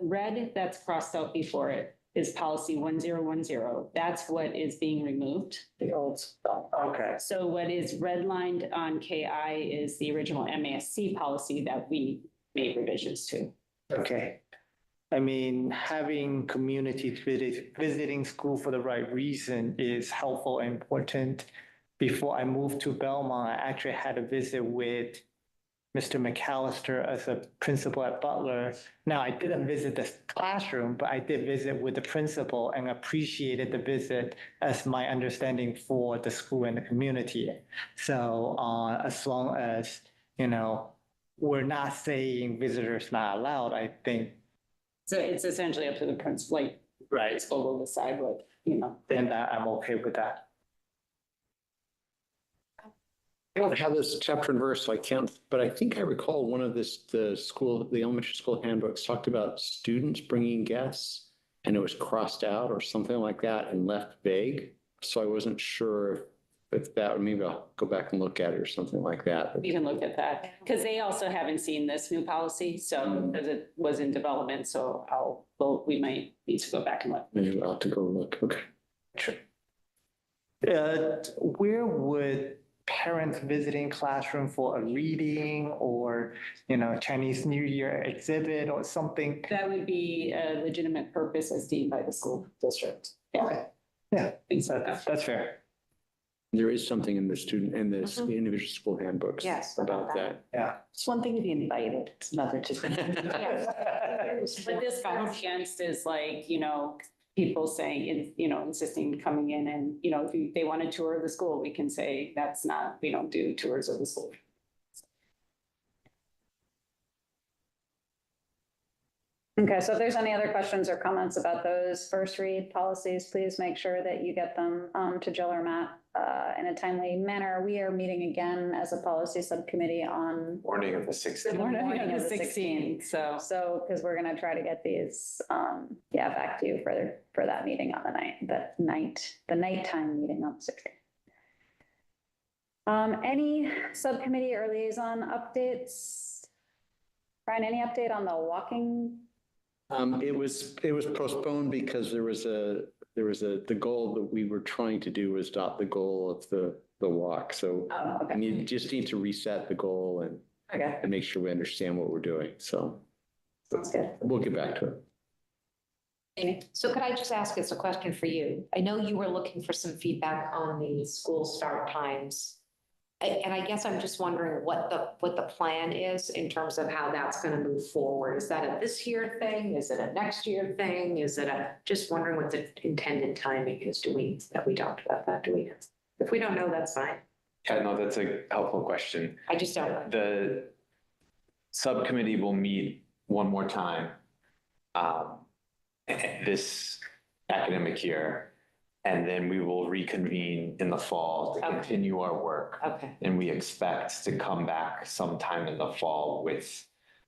red that's crossed out before it is policy 1010. That's what is being removed. The old stuff. Okay. So what is redlined on KI is the original MASC policy that we made revisions to. Okay. I mean, having communities visiting school for the right reason is helpful and important. Before I moved to Belmont, I actually had a visit with Mr. McAllister as a principal at Butler. Now, I didn't visit the classroom, but I did visit with the principal and appreciated the visit as my understanding for the school and the community. So as long as, you know, we're not saying visitors not allowed, I think. So it's essentially up to the principal, like, right. School will decide what, you know. Then I'm okay with that. I don't have this chapter and verse, so I can't, but I think I recall one of the elementary school handbooks talked about students bringing guests and it was crossed out or something like that and left vague. So I wasn't sure if that, maybe I'll go back and look at it or something like that. You can look at that because they also haven't seen this new policy. So as it was in development, so we might need to go back and look. Maybe I'll have to go look. Okay. Sure. Where would parents visiting classroom for a reading or, you know, Chinese New Year exhibit or something? That would be a legitimate purpose as deemed by the school district. Yeah. Okay. Yeah, that's fair. There is something in the individual school handbooks Yes, about that. Yeah. It's one thing to be invited, it's another to. But this goes against is like, you know, people saying, you know, insisting coming in and, you know, if they want a tour of the school, we can say that's not, we don't do tours of the school. Okay, so if there's any other questions or comments about those first read policies, please make sure that you get them to Jill or Matt in a timely manner. We are meeting again as a policy subcommittee on Morning of the 16th. morning of the 16th, so. So, because we're gonna try to get these, back to you for that meeting on the nighttime meeting on the 16th. Any subcommittee or liaison updates? Brian, any update on the walking? It was postponed because the goal that we were trying to do was not the goal of the walk. So Oh, I okay. mean, just need to reset the goal Okay, and make sure we understand what we're doing. So sounds good. we'll get back to it. Amy? So could I just ask as a question for you? I know you were looking for some feedback on the school start times. And I guess I'm just wondering what the plan is in terms of how that's going to move forward. Is that a this year thing? Is it a next year thing? Is it just wondering what the intended timing is? That we talked about that? If we don't know, that's fine. Yeah, no, that's a helpful question. I just don't know. The subcommittee will meet one more time this academic year, and then we will reconvene in the fall to Okay. continue our work. Okay. And we expect to come back sometime in the fall with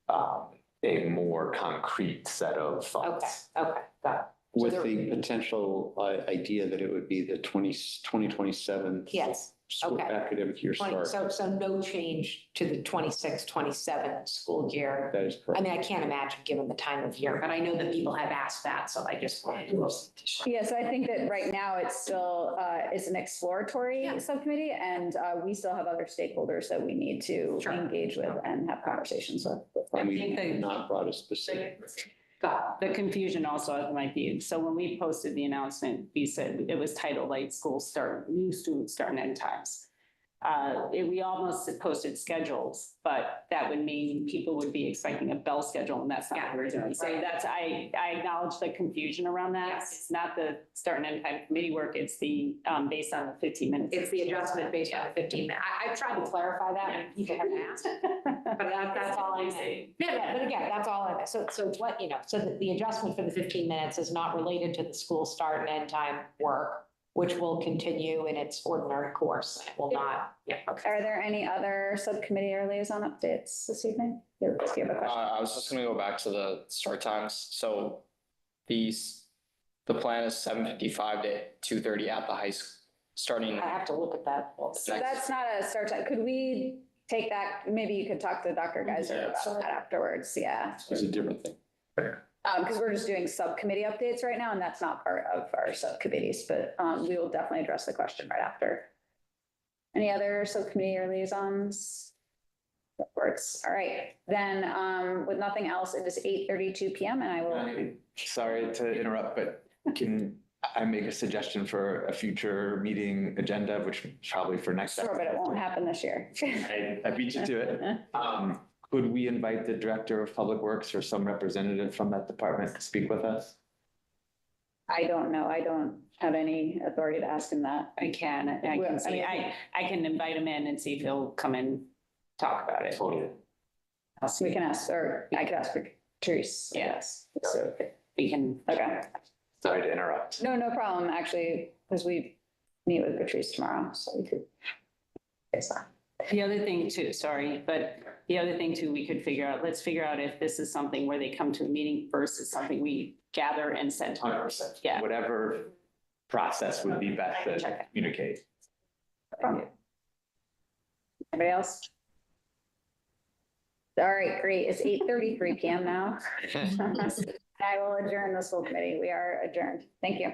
a more concrete set of Okay. thoughts. Okay. Got it. With So the potential idea that it would be the 2027 Yes. school Okay. academic year start. So no change to the 26, 27 school year. That is I correct. mean, I can't imagine given the time of year, but I know that people have asked that, so I just wanted to. Yes, I think that right now it's still, it's an exploratory subcommittee, and we still have other stakeholders that we need to Sure. engage with and have conversations with. And we think they- have not brought a specific. Got The confusion also might be, so when we posted the announcement, we said it was titled like school start, new student start and end times. We almost posted schedules, but that would mean people would be expecting a bell schedule, and that's not what we're doing. So that's, I acknowledge the confusion around that. Yes. It's not the start and end time committee work, it's the, based on the 15 minutes. It's the adjustment based on the 15 minute. I've tried to clarify that and people have asked, but that's all I'm saying. Yeah, but again, that's all I'm, so what, so the adjustment for the 15 minutes is not related to the school start and end time work, which will continue in its ordinary course. It will not, okay. Are there any other subcommittee or liaison updates this evening? You have a question? I was just gonna go back to the start times. So the plan is 7:55 to 2:30 at the high school, starting. I have to look at that. So that's not a start time. Could we take that, maybe you could talk to Dr. Geiser about that afterwards, yeah. It's a different thing. Because we're just doing subcommittee updates right now, and that's not part of our subcommittees, but we will definitely address the question right after. Any other subcommittee or liaisons? That works. All right, then with nothing else, it is 8:32 PM and I will. Sorry to interrupt, but can I make a suggestion for a future meeting agenda, which is probably for next? Sure, but it won't happen this year. I beat you to it. Could we invite the Director of Public Works or some representative from that department to speak with us? I don't know. I don't have any authority to ask him that. I can see, I can invite him in and see if he'll come and talk about it. Totally. We can ask, or I could ask for Therese. Yes. So, We can. okay. Sorry to interrupt. No problem, actually, because we meet with Patrice tomorrow, so we could. It's on. The other thing too, sorry, but the other thing too, we could let's figure out if this is something where they come to a meeting versus something we gather and send. 100%. Yeah. Whatever process would be best to communicate. Anybody else? All right, great. It's 8:33 PM now. I will adjourn the school committee. We are adjourned. Thank you.